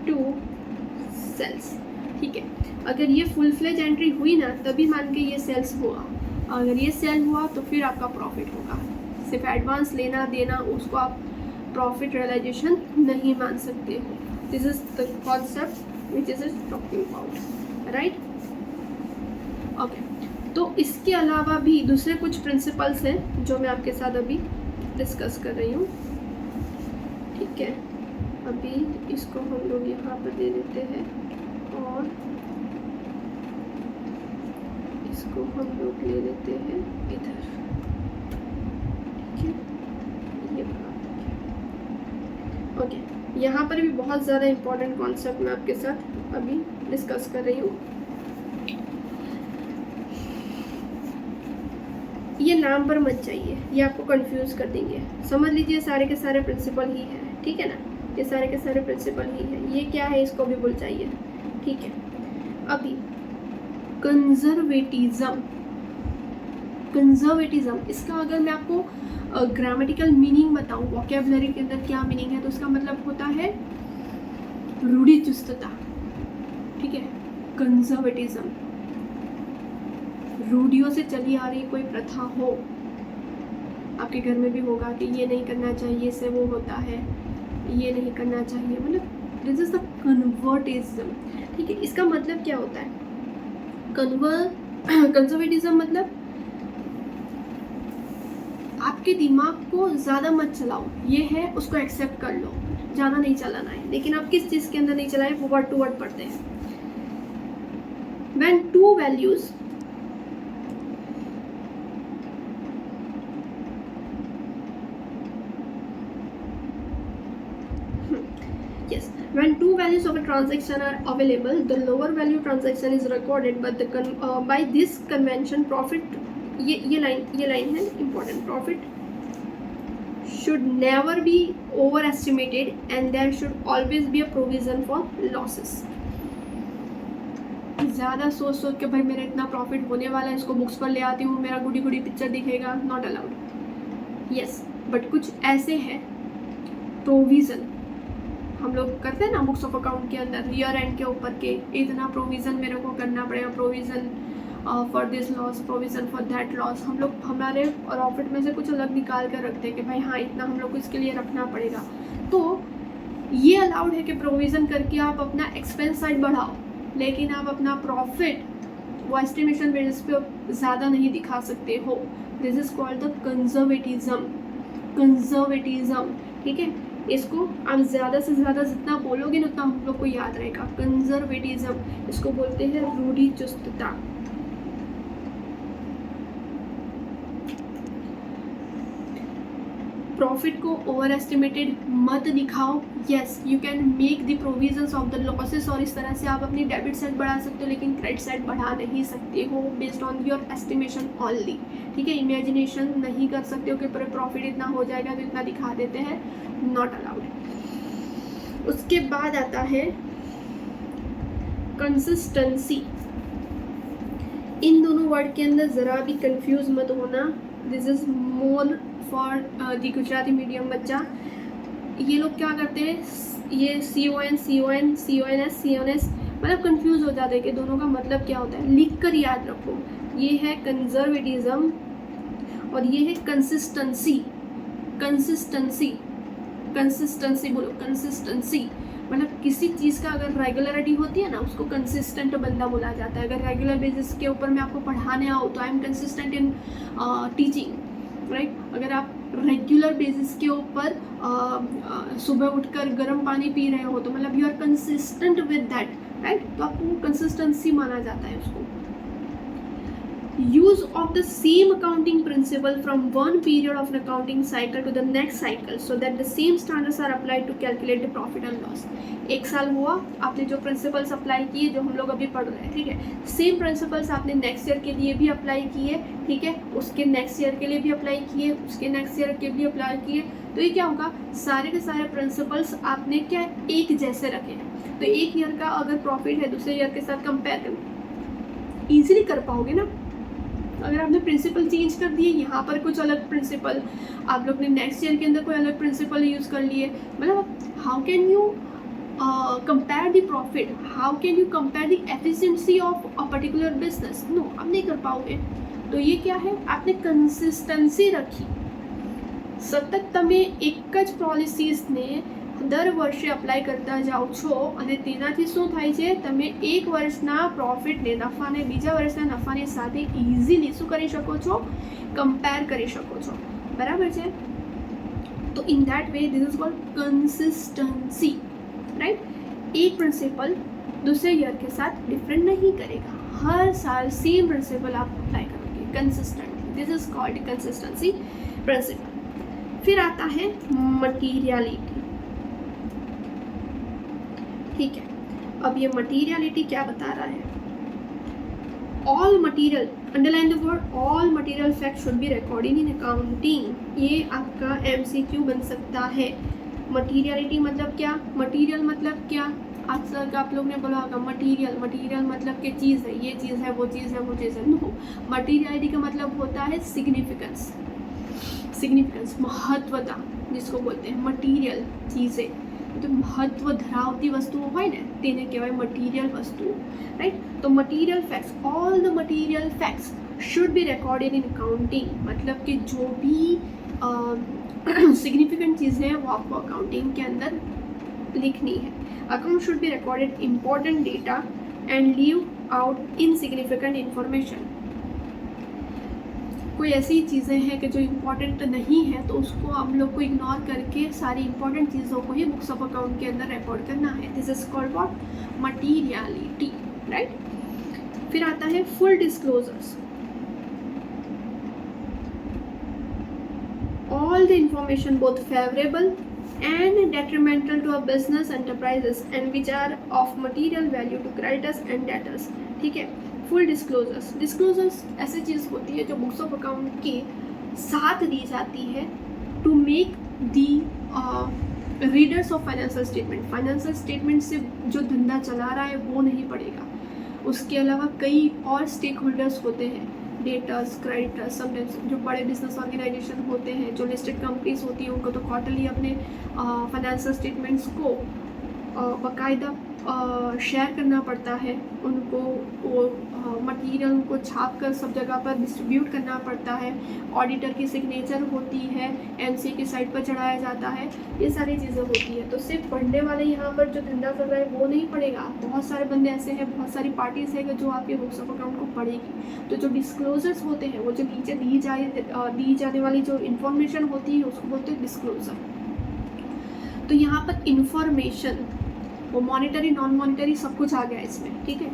to sales, ठीक है। अगर ये फुल फ्लेज एंट्री हुई ना, तभी मान के ये सेल्स हुआ। अगर ये सेल हुआ तो फिर आपका प्रॉफिट होगा। सिर्फ एडवांस लेना देना, उसको आप प्रॉफिट रियलाइजेशन नहीं मान सकते हो। This is the concept which is talking about, right. Okay, तो इसके अलावा भी दूसरे कुछ प्रिंसिपल्स हैं जो मैं आपके साथ अभी डिस्कस कर रही हूँ, ठीक है। अभी इसको हम लोग यहाँ पर दे देते हैं और इसको हम लोग ले लेते हैं इधर, ठीक है, ये ओके। यहाँ पर भी बहुत ज़्यादा इम्पोर्टेंट कॉन्सेप्ट मैं आपके साथ अभी डिस्कस कर रही हूँ। ये नाम पर मत जाइए, ये आपको कंफ्यूज कर देंगे। समझ लीजिए सारे के सारे प्रिंसिपल ही है, ठीक है ना, ये सारे के सारे प्रिंसिपल ही है। ये क्या है इसको भी भूल जाइए, ठीक है। अभी कंजर्वेटिज्म, इसका अगर मैं आपको ग्रामेटिकल मीनिंग बताऊं, वोकैबुलरी के अंदर क्या मीनिंग है, तो उसका मतलब होता है रूढ़िचुस्तता, ठीक है। कंजर्वेटिज्म, रूढ़ियों से चली आ रही कोई प्रथा हो, आपके घर में भी होगा कि ये नहीं करना चाहिए, इससे वो होता है, ये नहीं करना चाहिए, मतलब दिस इज द कन्वर्टिज्म, ठीक है। इसका मतलब क्या होता है, कंजर्वेटिज्म मतलब आपके दिमाग को ज़्यादा मत चलाओ, ये है उसको एक्सेप्ट कर लो, ज़्यादा नहीं चलाना है। लेकिन आप किस चीज़ के अंदर नहीं चलाए, वो वर्ड टू वर्ड पढ़ते हैं। When two values yes, when two values of a transaction are available, the lower value transaction is recorded, but by this convention profit, ये लाइन है important, profit should never be overestimated and there should always be a provision for losses. ज़्यादा सोच के भाई मेरा इतना profit होने वाला है, इसको बुक्स पर ले आती हूँ, मेरा गुडी गुडी पिक्चर दिखेगा, नॉट अलाउड। यस, बट कुछ ऐसे हैं प्रोविज़न हम लोग करते हैं ना बुक्स ऑफ अकाउंट के अंदर, ईयर एंड के ऊपर के इतना प्रोविज़न मेरे को करना पड़ेगा, provision for this loss, provision for that loss. हम लोग हमारे प्रॉफिट में से कुछ अलग निकाल कर रखते हैं कि भाई हाँ इतना हम लोग को इसके लिए रखना पड़ेगा। तो ये अलाउड है कि प्रोविज़न करके आप अपना एक्सपेंस साइड बढ़ाओ, लेकिन आप अपना प्रॉफिट वो एस्टिमेशन बेसिस पे ज़्यादा नहीं दिखा सकते हो। This is called the conservatism, ठीक है। इसको आप ज़्यादा से ज़्यादा जितना बोलोगे ना उतना हम लोग को याद रहेगा। कंजर्वेटिज्म, इसको बोलते हैं रूढ़िचुस्तता। प्रॉफिट को ओवर एस्टिमेटेड मत दिखाओ। Yes, you can make the provisions of the losses, और इस तरह से आप अपनी डेबिट साइड बढ़ा सकते हो, लेकिन क्रेडिट साइड बढ़ा नहीं सकते हो based on your estimation only, ठीक है। इमेजिनेशन नहीं कर सकते हो कि पर प्रॉफिट इतना हो जाएगा तो इतना दिखा देते हैं, नॉट अलाउड। उसके बाद आता है कंसिस्टेंसी। इन दोनों वर्ड के अंदर ज़रा भी कंफ्यूज मत होना। This is more for the Gujarati medium बच्चा। ये लोग क्या करते हैं, ये CONS मतलब कंफ्यूज हो जाते हैं कि दोनों का मतलब क्या होता है। लिख कर याद रखो, ये है कंजर्वेटिज्म और ये है कंसिस्टेंसी। बोलो कंसिस्टेंसी, मतलब किसी चीज़ का अगर रेगुलरिटी होती है ना उसको कंसिस्टेंट बंदा बोला जाता है। अगर रेगुलर बेसिस के ऊपर मैं आपको पढ़ाने आओ तो I am consistent in teaching, right. अगर आप रेगुलर बेसिस के ऊपर सुबह उठकर गर्म पानी पी रहे हो तो मतलब you are consistent with that, right. तो आपको कंसिस्टेंसी माना जाता है उसको। use of the same accounting principle from one period of an accounting cycle to the next cycle so that the same standards are applied to calculate the profit and loss। एक साल हुआ, आपने जो principles apply किए जो हम लोग अभी पढ़ रहे हैं, ठीक है, सेम प्रिंसिपल्स आपने नेक्स्ट ईयर के लिए भी अप्लाई किए, ठीक है, उसके नेक्स्ट ईयर के लिए भी अप्लाई किए, उसके नेक्स्ट ईयर के भी अप्लाई किए। तो ये क्या होगा, सारे के सारे प्रिंसिपल्स आपने क्या एक जैसे रखे हैं। तो एक ईयर का अगर प्रॉफिट है दूसरे ईयर के साथ कंपेयर कर ईजिली कर पाओगे ना। अगर आपने प्रिंसिपल चेंज कर दिए, यहाँ पर कुछ अलग प्रिंसिपल, आप लोग ने नेक्स्ट ईयर के अंदर कोई अलग प्रिंसिपल यूज़ कर लिए, मतलब how can you compare the profit, how can you compare the efficiency of a particular business, no, आप नहीं कर पाओगे। तो ये क्या है, आपने कंसिस्टेंसी रखी। સતત તમે એક જ પોલિસીસને દર વર્ષે અપ્લાય કરતા જાઓ છો અને તેનાથી શું થાય છે, તમે એક વર્ષના પ્રોફિટને નફાને બીજા વર્ષના નફાની સાથે ઇઝીલી શું કરી શકો છો, કમ્પેર કરી શકો છો, બરાબર છે। તો in that way this is called consistency, right. एक प्रिंसिपल दूसरे ईयर के साथ डिफरेंट नहीं करेगा, हर साल सेम प्रिंसिपल आप consistently, this is called consistency principle. फिर आता है मटीरियलिटी, ठीक है। अब ये मटीरियलिटी क्या बता रहा है, all material, underline the word all material fact should be recording in accounting, ये आपका MCQ बन सकता है। मटीरियलिटी मतलब क्या, मटीरियल मतलब क्या, अक्सर आप लोग ने बोला होगा मटीरियल, मटीरियल मतलब कि चीज़ है, ये चीज़ है, वो चीज़ है, वो चीज़ है। नो, मटीरियलिटी का मतलब होता है सिग्निफिकेंस, सिग्निफिकेंस महत्वता, जिसको बोलते हैं मटीरियल चीज़ें, तो महत्व धरावती वस्तुओं હોય ને તેને કહેવાય મટીરિયલ વસ્તુ, રાઈટ। તો material facts, all the material facts should be recorded in accounting, मतलब कि जो भी सिग्निफिकेंट चीज़ें हैं वो आपको अकाउंटिंग के अंदर लिखनी है। Account should be recorded important data and leave out insignificant information. कोई ऐसी चीज़ें हैं कि जो इम्पॉर्टेंट नहीं है तो उसको हम लोग को इग्नोर करके सारी इम्पॉर्टेंट चीज़ों को ही बुक्स ऑफ अकाउंट के अंदर रिकॉर्ड करना है। This is called what, materiality, right. फिर आता है full disclosures, all the information both favorable and detrimental to a business enterprises and which are of material value to creditors and debtors, ठीक है। Full disclosures, disclosures ऐसी चीज़ होती है जो books of account के साथ दी जाती है to make the readers of financial statement, financial statement से जो धंधा चला रहा है वो नहीं पड़ेगा, उसके अलावा कई और स्टेक होल्डर्स होते हैं, डेटर्स, क्रेडिटर्स, समटाइम्स जो बड़े बिजनेस ऑर्गेनाइजेशन होते हैं, जो लिस्टेड कंपनीज होती हैं, उनको तो क्वार्टरली अपने फाइनेंशियल स्टेटमेंट्स को बाकायदा शेयर करना पड़ता है, उनको वो मटीरियल उनको छाप कर सब जगह पर डिस्ट्रीब्यूट करना पड़ता है, ऑडिटर की सिग्नेचर होती है, MC की साइट पर चढ़ाया जाता है, ये सारी चीज़ें होती है। तो सिर्फ पढ़ने वाले यहाँ पर जो धंधा कर रहा है वो नहीं पढ़ेगा, बहुत सारे बंदे ऐसे हैं, बहुत सारी पार्टीज है जो आपके बुक्स ऑफ अकाउंट को पढ़ेगी। तो जो डिस्क्लोजर्स होते हैं, वो जो नीचे दी जाने वाली जो इन्फॉर्मेशन होती है उसको बोलते हैं डिस्क्लोजर। तो यहाँ पर इंफॉर्मेशन वो मॉनिटरी नॉन मॉनिटरी सब कुछ आ गया इसमें, ठीक है।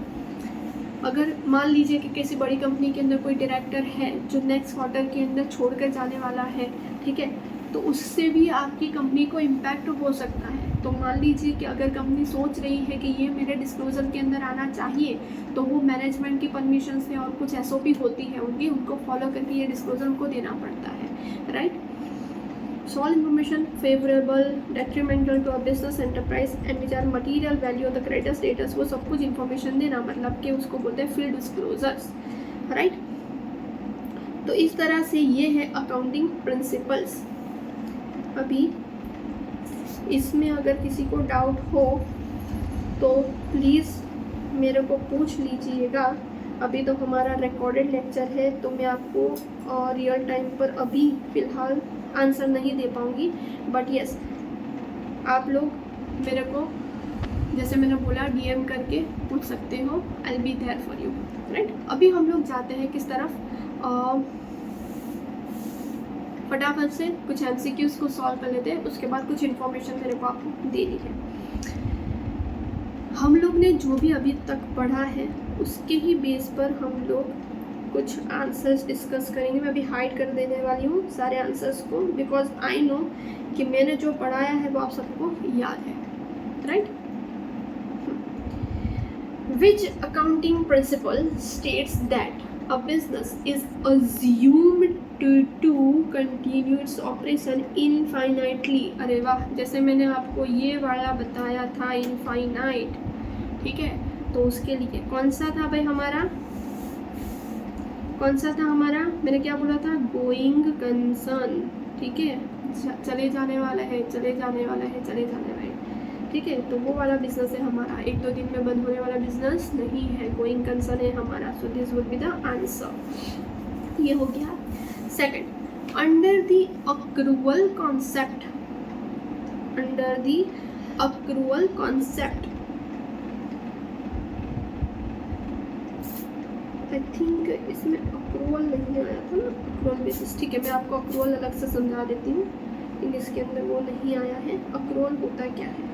अगर मान लीजिए कि किसी बड़ी कंपनी के अंदर कोई डायरेक्टर है जो नेक्स्ट क्वार्टर के अंदर छोड़कर जाने वाला है, ठीक है, तो उससे भी आपकी कंपनी को इम्पैक्ट हो सकता है। तो मान लीजिए कि अगर कंपनी सोच रही है कि ये मेरे डिस्क्लोजर के अंदर आना चाहिए, तो वो मैनेजमेंट की परमिशन से और कुछ SOP होती है उनकी, उनको फॉलो करके ये डिस्क्लोजर उनको देना पड़ता है, right. So all information favorable, detrimental to a business enterprise and which are material value of the creditor status, वो सब कुछ information देना, मतलब कि उसको बोलते हैं field disclosures, right? तो इस तरह से ये है accounting principles। अभी इसमें अगर किसी को डाउट हो तो प्लीज़ मेरे को पूछ लीजिएगा। अभी तो हमारा रिकॉर्डेड लेक्चर है तो मैं आपको रियल टाइम पर अभी फ़िलहाल आंसर नहीं दे पाऊँगी, बट यस आप लोग मेरे को जैसे मैंने बोला DM करके पूछ सकते हो, I will be there for you, right. अभी हम लोग जाते हैं किस तरफ, फटाफट से कुछ MCQs को सॉल्व कर लेते हैं, उसके बाद कुछ इन्फॉर्मेशन मेरे को आपको देनी है। हम लोग ने जो भी अभी तक पढ़ा है उसके ही बेस पर हम लोग कुछ आंसर्स डिस्कस करेंगे। मैं अभी हाइड कर देने वाली हूँ सारे आंसर्स को, बिकॉज आई नो कि मैंने जो पढ़ाया है वो आप सबको याद है, right. Which accounting principle states that a business is assumed to continue its operation infinitely. अरे वाह, जैसे मैंने आपको ये वाला बताया था इनफाइनाइट, ठीक है, तो उसके लिए कौन सा था भाई हमारा, कौन सा था हमारा, मैंने क्या बोला था, गोइंग कंसर्न, ठीक है, चले जाने वाला है, चले जाने वाला है, चले जाने वाला है, ठीक है। तो वो वाला बिजनेस है हमारा, 1-2 दिन में बंद होने वाला बिजनेस नहीं है, गोइंग कंसर्न है हमारा। So this would be the answer, ये हो गया। Second, under the accrual concept, under the accrual concept, I think इसमें अक्रूवल नहीं आया था ना, अक्रूवल बेसिस, ठीक है, मैं आपको अक्रूवल अलग से समझा देती हूँ, लेकिन इसके अंदर वो नहीं आया है। अक्रूवल होता क्या है,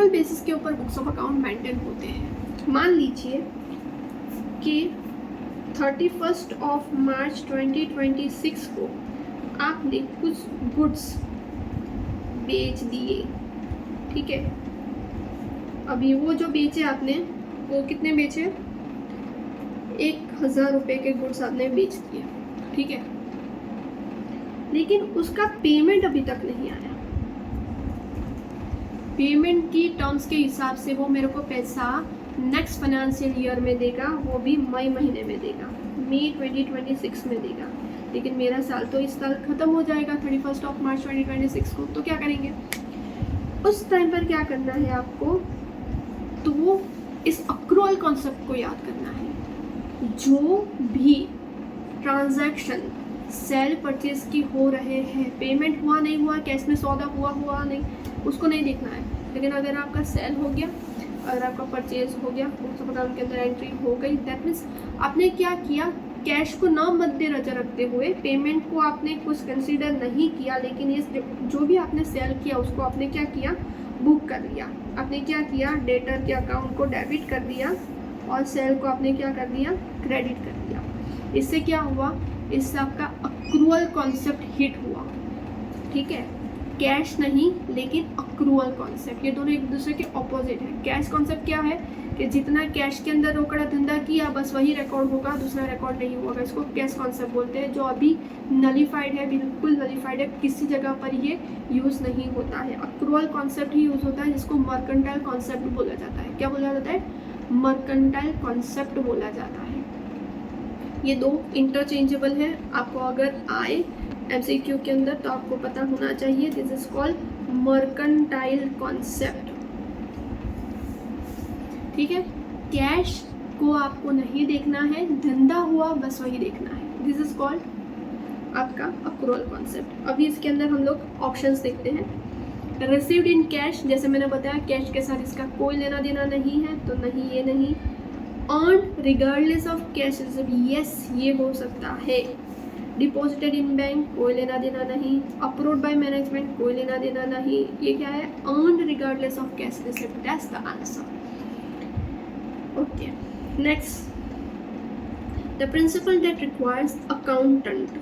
एक्रूअल बेसिस के ऊपर बुक्स ऑफ अकाउंट मेंटेन होते हैं। मान लीजिए कि 31 मार्च 2026 को आपने कुछ गुड्स बेच दिए, ठीक है। अभी वो जो बेचे आपने, वो कितने बेचे, 1000 रुपये के गुड्स आपने बेच दिए, ठीक है। लेकिन उसका पेमेंट अभी तक नहीं आया। पेमेंट की टर्म्स के हिसाब से वो मेरे को पैसा नेक्स्ट फाइनेंशियल ईयर में देगा, वो भी मई महीने में देगा, मई 2026 में देगा। लेकिन मेरा साल तो इस साल ख़त्म हो जाएगा 31 मार्च 2026 को। तो क्या करेंगे उस टाइम पर, क्या करना है आपको, तो इस अक्रूअल कॉन्सेप्ट को याद करना है। जो भी ट्रांजैक्शन सेल परचेज की हो रहे हैं, पेमेंट हुआ नहीं हुआ, कैश में सौदा हुआ नहीं, उसको नहीं देखना है। लेकिन अगर आपका सेल हो गया और आपका परचेज हो गया, बुक्स ऑफ अकाउंट के अंदर एंट्री हो गई, दैट मीन्स आपने क्या किया, कैश को ना मद्देनजर रखते हुए पेमेंट को आपने कुछ कंसीडर नहीं किया, लेकिन ये जो भी आपने सेल किया उसको आपने क्या किया, बुक कर लिया। आपने क्या किया, डेटर के अकाउंट को डेबिट कर दिया और सेल को आपने क्या कर दिया, क्रेडिट कर दिया। इससे क्या हुआ, इससे आपका अक्रूअल कॉन्सेप्ट हिट हुआ, ठीक है। कैश नहीं लेकिन अक्रूअल कॉन्सेप्ट, ये दोनों एक दूसरे के ऑपोजिट है। कैश कॉन्सेप्ट क्या है कि जितना कैश के अंदर रोकड़ा धंधा किया बस वही रिकॉर्ड होगा, दूसरा रिकॉर्ड नहीं होगा। इसको कैश कॉन्सेप्ट बोलते हैं, जो अभी नलीफाइड है, बिल्कुल नलीफाइड है, किसी जगह पर ये यूज़ नहीं होता है। अक्रूअल कॉन्सेप्ट ही यूज़ होता है, जिसको मर्केंटाइल कॉन्सेप्ट बोला जाता है। क्या बोला जाता है, मर्केंटाइल कॉन्सेप्ट बोला जाता है। ये दो इंटरचेंजेबल है। आपको अगर आए MCQ के अंदर तो आपको पता होना चाहिए, this is called mercantile concept, ठीक है। कैश को आपको नहीं देखना है, धंधा हुआ बस वही देखना है, दिस इज कॉल्ड आपका अक्रूअल कॉन्सेप्ट। अभी इसके अंदर हम लोग ऑप्शंस देखते हैं। रिसीव्ड इन कैश, जैसे मैंने बताया कैश के साथ इसका कोई लेना देना नहीं है, तो नहीं, ये नहीं। Earn regardless of cash receive, yes ये हो सकता है। डिपॉजिटेड इन बैंक, कोई लेना देना नहीं। अप्रूव्ड बाय मैनेजमेंट, कोई लेना देना नहीं। ये क्या है, earn regardless of cash receive, that's the answer. Okay, next, the principal that requires accountant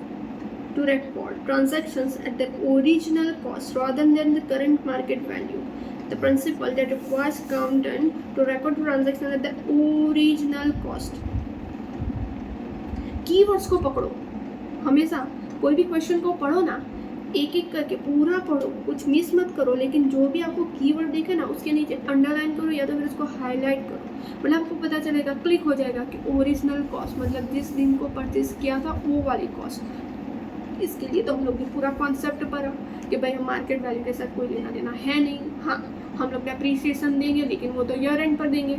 to record transactions at their original cost rather than the current market value. The principle that requires accountant to record transactions at the original cost. Keywords को पकड़ो, हमेशा कोई भी question को पढ़ो ना, एक एक करके पूरा पढ़ो, कुछ मिस मत करो। लेकिन जो भी आपको कीवर्ड दिखे ना उसके नीचे अंडरलाइन करो या तो फिर उसको हाईलाइट करो, मतलब आपको पता चलेगा, क्लिक हो जाएगा कि ओरिजिनल कॉस्ट मतलब जिस दिन को परचेज किया था वो वाली कॉस्ट। इसके लिए तो हम लोग ने पूरा कॉन्सेप्ट पढ़ा कि भाई हम मार्केट वैल्यू के साथ कोई लेना देना है नहीं। हाँ, हम लोग डेप्रीसिएशन देंगे लेकिन वो तो ईयर एंड पर देंगे।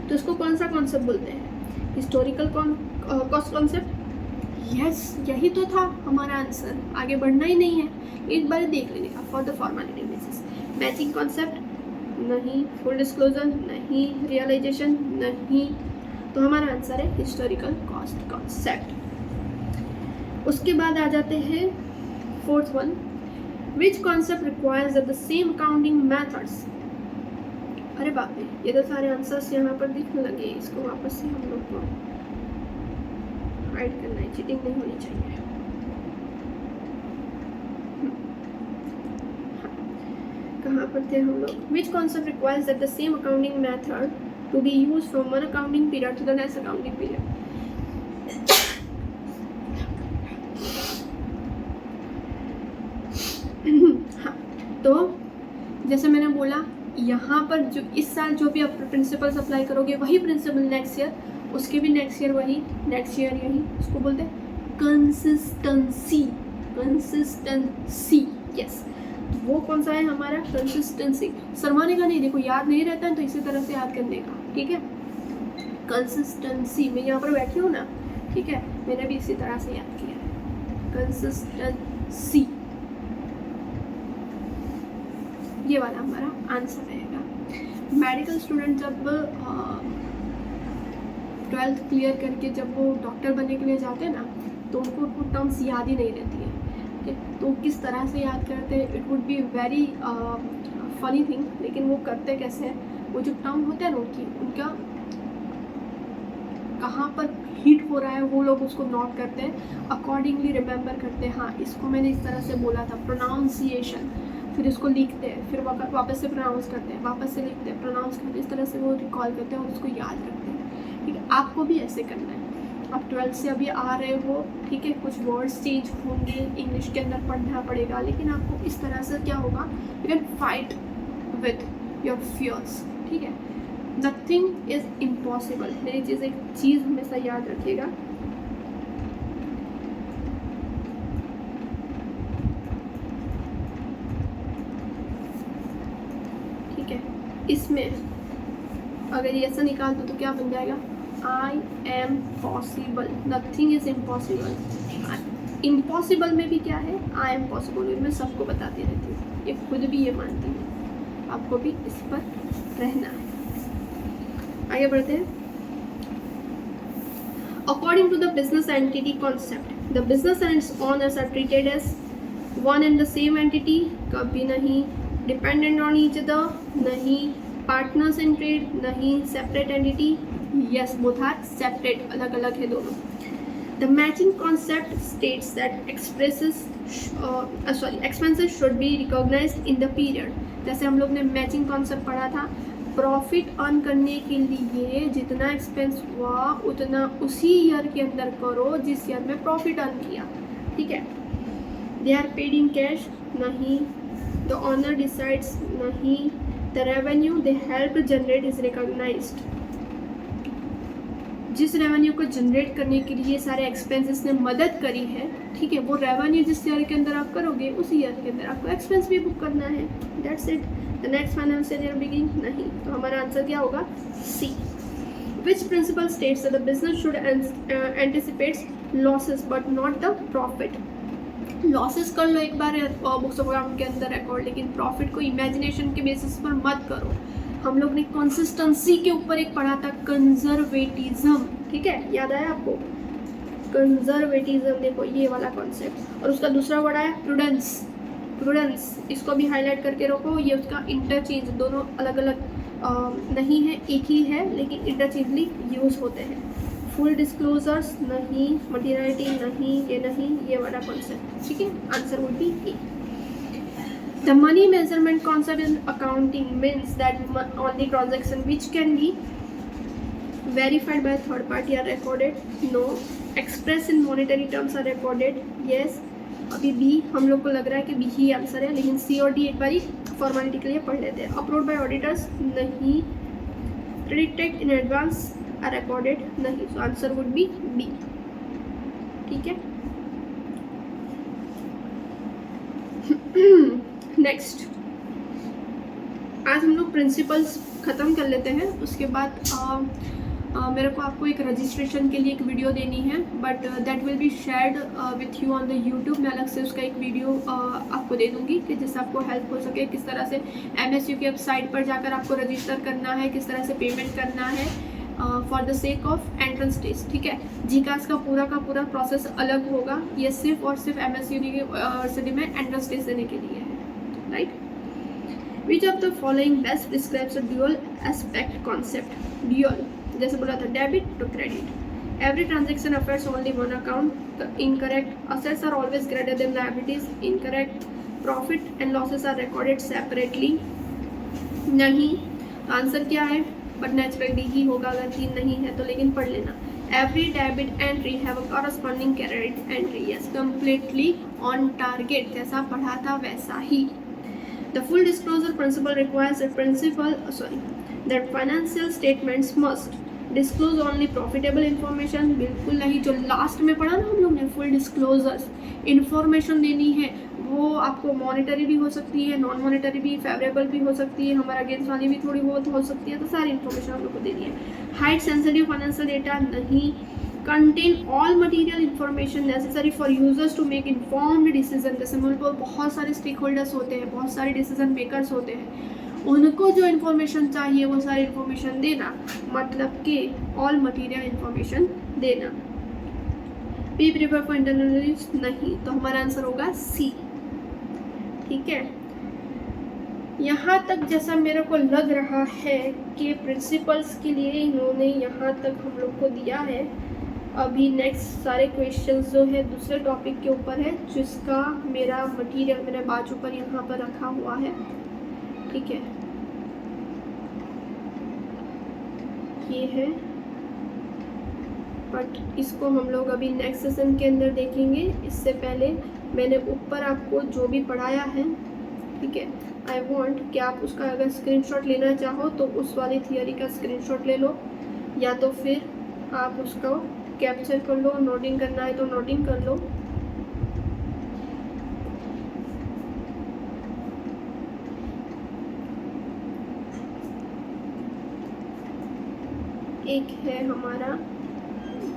तो इसको कौन सा कॉन्सेप्ट बोलते हैं, हिस्टोरिकल कॉस्ट कॉन्सेप्ट। यस, यही तो था हमारा आंसर, आगे बढ़ना ही नहीं है, एक बार देख लेने का for the formality basis. Matching concept नहीं, फुल डिस्क्लोजर नहीं, रियलाइजेशन नहीं, तो हमारा आंसर है हिस्टोरिकल कॉस्ट कॉन्सेप्ट। उसके बाद आ जाते हैं fourth one, which concept requires the same accounting methods. अरे बाप रे, ये तो सारे आंसर्स यहाँ पर दिखने लगे, इसको वापस से हम लोग को हाइड करना है, चीटिंग नहीं होनी चाहिए। कहाँ पर थे हम लोग, which concept requires the same accounting method to be use from one accounting period to the next accounting period. तो जैसे मैंने बोला, यहाँ पर जो इस साल जो भी आप प्रिंसिपल्स अप्लाई करोगे वही प्रिंसिपल नेक्स्ट ईयर, उसके भी नेक्स्ट ईयर वही, नेक्स्ट ईयर यही। उसको बोलते हैं कंसिस्टेंसी, कंसिस्टेंसी, यस। तो वो कौन सा है हमारा, कंसिस्टेंसी। शर्माने का नहीं, देखो याद नहीं रहता है तो इसी तरह से याद करने का, ठीक है। कंसिस्टेंसी, मैं यहाँ पर बैठी हूँ ना, ठीक है, मैंने भी इसी तरह से याद किया है, कंसिस्टेंसी, ये वाला हमारा आंसर रहेगा। मेडिकल स्टूडेंट जब 12th क्लियर करके जब वो डॉक्टर बनने के लिए जाते हैं ना, तो उनको कुछ टर्म्स याद ही नहीं रहती है, तो किस तरह से याद करते हैं, it would be very funny thing, लेकिन वो करते कैसे हैं, वो जो टर्म होता है नोट की, उनका कहाँ पर हिट हो रहा है वो लोग उसको नोट करते हैं, अकॉर्डिंगली रिमेंबर करते हैं, हाँ इसको मैंने इस तरह से बोला था, प्रोनाउंसिएशन, फिर इसको लिखते हैं, फिर वापस से प्रोनाउंस करते हैं, वापस से लिखते हैं, प्रोनाउंस करते हैं, इस तरह से वो रिकॉल करते हैं और उसको याद रखते हैं। ठीक है, आपको भी ऐसे करना है। आप 12th से अभी आ रहे हो, ठीक है, कुछ वर्ड्स चेंज होंगे, इंग्लिश के अंदर पढ़ना पड़ेगा, लेकिन आपको इस तरह से क्या होगा, you can fight with your fears. ठीक है, नथिंग इज इम्पॉसिबल। मेरी एक चीज़ हमेशा याद रखिएगा, ठीक है, इसमें अगर ये ऐसा निकाल दो तो क्या बन जाएगा, I am possible, nothing is impossible. Impossible में भी क्या है, आई एम पॉसिबल, मैं सबको बताती रहती हूँ, ये खुद भी ये मानती है, आपको भी इस पर रहना है। आगे बढ़ते हैं। According to the business entity concept, the business and its owners are treated as one and the same entity, कभी नहीं, डिपेंडेंट ऑन ईच अदर, नहीं, पार्टनर्स इन ट्रेड, नहीं, separate entity, yes both are separate, अलग अलग है दोनों। The matching concept states that expenses should be recognised in the period. जैसे हम लोग ने मैचिंग कॉन्सेप्ट पढ़ा था, प्रॉफिट अर्न करने के लिए जितना एक्सपेंस हुआ उतना उसी ईयर के अंदर करो जिस ईयर में प्रॉफिट अर्न किया। ठीक है, they are paid in cash, नहीं, द ऑनर डिसाइड्स, नहीं, the revenue they help generate is recognised. जिस रेवेन्यू को जनरेट करने के लिए सारे एक्सपेंसेस ने मदद करी है, ठीक है, वो रेवेन्यू जिस ईयर के अंदर आप करोगे उस ईयर के अंदर आपको एक्सपेंस भी बुक करना है, that's it. The next financial year beginning, नहीं, तो हमारा आंसर क्या होगा, C. Which principle states that the business should anticipates losses but not the profit. Losses कर लो एक बार बुक्स प्रोग्राम के अंदर रिकॉर्ड, लेकिन प्रॉफिट को इमेजिनेशन के बेसिस पर मत करो। हम लोग ने कंसिस्टेंसी के ऊपर एक पढ़ा था, कंजर्वेटिज्म, ठीक है, याद आया आपको, कंजर्वेटिज्म, देखो ये वाला कॉन्सेप्ट। और उसका दूसरा वर्ड है प्रूडेंस, प्रूडेंस, इसको भी हाईलाइट करके रखो, ये उसका इंटरचेंज, दोनों अलग अलग नहीं है, एक ही है लेकिन इंटरचेंजली यूज होते हैं। फुल डिस्क्लोजर्स, नहीं, मटीरियलिटी, नहीं, ये वाला कॉन्सेप्ट, ठीक है, answer would B A. The money measurement concept in accounting means that only transaction which can be verified by a third party are recorded. No. Expressed in monetary terms are recorded. Yes. अभी B हम लोग को लग रहा है कि B ही answer है, लेकिन सी और डी एक बारी फॉर्मेलिटी के लिए पढ़ लेते हैं। अप्रूव्ड बाय ऑडिटर्स, नहीं। Credited in advance are recorded, नहीं, so answer would be B. ठीक है, नेक्स्ट आज हम लोग प्रिंसिपल्स ख़त्म कर लेते हैं, उसके बाद मेरे को आपको एक रजिस्ट्रेशन के लिए एक वीडियो देनी है, but that will be shared with you on the YouTube. मैं अलग से उसका एक वीडियो आपको दे दूँगी कि जिससे आपको हेल्प हो सके, किस तरह से MSU की वेबसाइट पर जाकर आपको रजिस्टर करना है, किस तरह से पेमेंट करना है for the sake of entrance test. ठीक है, जीकास का पूरा प्रोसेस अलग होगा, ये सिर्फ और सिर्फ MSU यूनिवर्सिटी में एंट्रेंस टेस्ट देने के लिए है, right. Which of the following best describes a dual aspect concept. Dual जैसे बोला था, debit to credit, every transaction affairs only one account, incorrect, assets are always greater than liabilities, incorrect, profit and losses are recorded separately, नहीं, answer क्या है, but naturally ही होगा अगर 3 नहीं है तो, लेकिन पढ़ लेना। Every debit entry have a corresponding credit entry, yes, completely on target, जैसा पढ़ा था वैसा ही। The full disclosure principle requires that financial statements must disclose only profitable information, बिल्कुल नहीं, जो लास्ट में पढ़ा ना हम लोग ने, फुल डिस्क्लोजर्स, इंफॉर्मेशन देनी है, वो आपको मॉनेटरी भी हो सकती है, नॉन मॉनेटरी भी, फेवरेबल भी हो सकती है, हमारा अगेंस्ट वाली भी थोड़ी बहुत हो सकती है, तो सारी इन्फॉर्मेशन हम लोग को देनी है। हाइड सेंसिटिव फाइनेंशियल डेटा, नहीं। Contain all material information necessary for users to make informed decision, जैसे मुझे बहुत सारे स्टेक होल्डर्स होते हैं, बहुत सारे डिसीजन मेकर्स होते हैं, उनको जो इन्फॉर्मेशन चाहिए वो सारी इन्फॉर्मेशन देना, मतलब कि ऑल मटेरियल इन्फॉर्मेशन देना। Be prepare for internal use, नहीं, तो हमारा आंसर होगा सी। ठीक है, यहाँ तक जैसा मेरे को लग रहा है कि प्रिंसिपल्स के लिए इन्होंने यहाँ तक हम लोग को दिया है। अभी नेक्स्ट सारे क्वेश्चंस जो है दूसरे टॉपिक के ऊपर है, जिसका मेरा मटेरियल मेरे बाजू पर यहाँ पर रखा हुआ है, ठीक है। ये है, बट इसको हम लोग अभी नेक्स्ट सेशन के अंदर देखेंगे। इससे पहले मैंने ऊपर आपको जो भी पढ़ाया है, ठीक है, आई वांट कि आप उसका अगर स्क्रीनशॉट लेना चाहो तो उस वाली थियोरी का स्क्रीनशॉट ले लो, या तो फिर आप उसको कैप्चर कर लो, नोटिंग करना है तो नोटिंग कर लो। एक है हमारा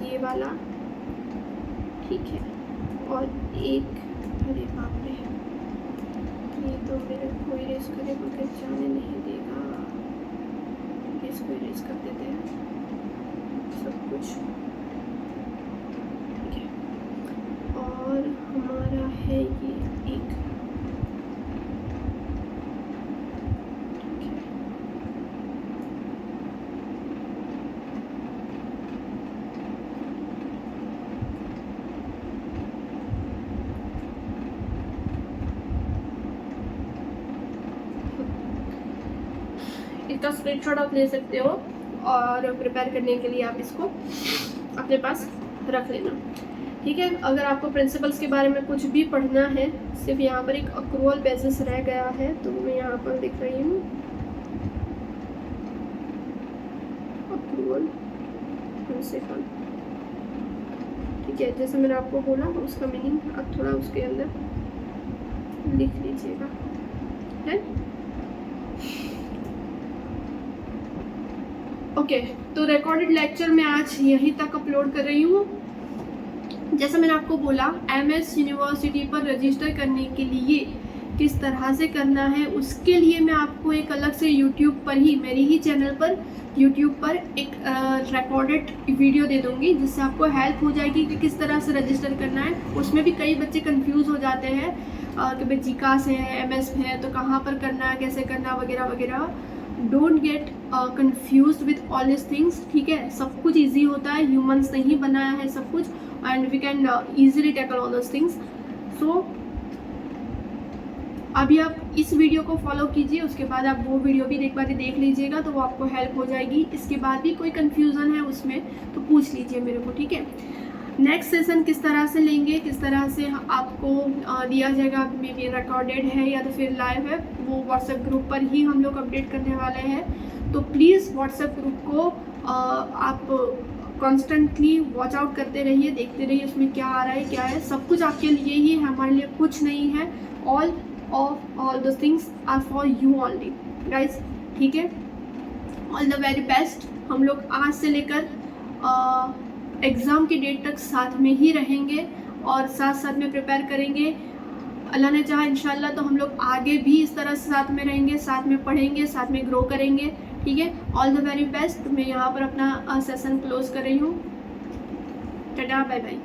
ये वाला, ठीक है, और एक, अरे बाप रे, ये तो मेरे को इरेज करे बगैर जाने नहीं देगा। इसको इरेज कर देते हैं सब कुछ, ठीक है। और हमारा है ये एक, ठीक है। इसका स्क्रीनशॉट आप ले सकते हो और प्रिपेयर करने के लिए आप इसको अपने पास रख लेना, ठीक है। अगर आपको प्रिंसिपल्स के बारे में कुछ भी पढ़ना है, सिर्फ यहाँ पर एक अक्रूवल बेसिस रह गया है, तो मैं यहाँ पर लिख रही हूँ अक्रूवल प्रिंसिपल, ठीक है। जैसे मैंने आपको बोला उसका मीनिंग आप थोड़ा उसके अंदर लिख लीजिएगा, है। ओके, तो रिकॉर्डेड लेक्चर मैं आज यहीं तक अपलोड कर रही हूँ। जैसा मैंने आपको बोला, MS यूनिवर्सिटी पर रजिस्टर करने के लिए किस तरह से करना है, उसके लिए मैं आपको एक अलग से यूट्यूब पर ही, मेरी ही चैनल पर यूट्यूब पर एक रिकॉर्डेड वीडियो दे दूँगी, जिससे आपको हेल्प हो जाएगी कि किस तरह से रजिस्टर करना है। उसमें भी कई बच्चे कंफ्यूज हो जाते हैं कि भाई जीकास है, MS है, तो कहाँ पर करना है, कैसे करना, वगैरह वगैरह। Don't get confuse with all this things, ठीक है। सब कुछ ईजी होता है, ह्यूमंस नहीं बनाया है सब कुछ, and we can easily tackle all those things. So अभी आप इस वीडियो को फॉलो कीजिए, उसके बाद आप वो वीडियो भी एक बार देख लीजिएगा, तो वो आपको हेल्प हो जाएगी। इसके बाद भी कोई कन्फ्यूज़न है उसमें तो पूछ लीजिए मेरे को, ठीक है। नेक्स्ट सेशन किस तरह से लेंगे, किस तरह से आपको दिया जाएगा, मे बी रिकॉर्डेड है या तो फिर लाइव है, वो व्हाट्सएप ग्रुप पर ही हम लोग अपडेट करने वाले हैं। तो प्लीज़ व्हाट्सएप ग्रुप को आप कॉन्स्टेंटली वॉच आउट करते रहिए, देखते रहिए उसमें क्या आ रहा है, क्या है। सब कुछ आपके लिए ही है, हमारे लिए कुछ नहीं है। all those things are for you only guys, ठीक है। All the very best. हम लोग आज से लेकर एग्ज़ाम की डेट तक साथ में ही रहेंगे और साथ साथ में प्रिपेयर करेंगे। अल्लाह ने चाहा इंशाल्लाह तो हम लोग आगे भी इस तरह से साथ में रहेंगे, साथ में पढ़ेंगे, साथ में ग्रो करेंगे, ठीक है। All the very best. मैं यहाँ पर अपना सेशन क्लोज कर रही हूँ। Tata, bye bye.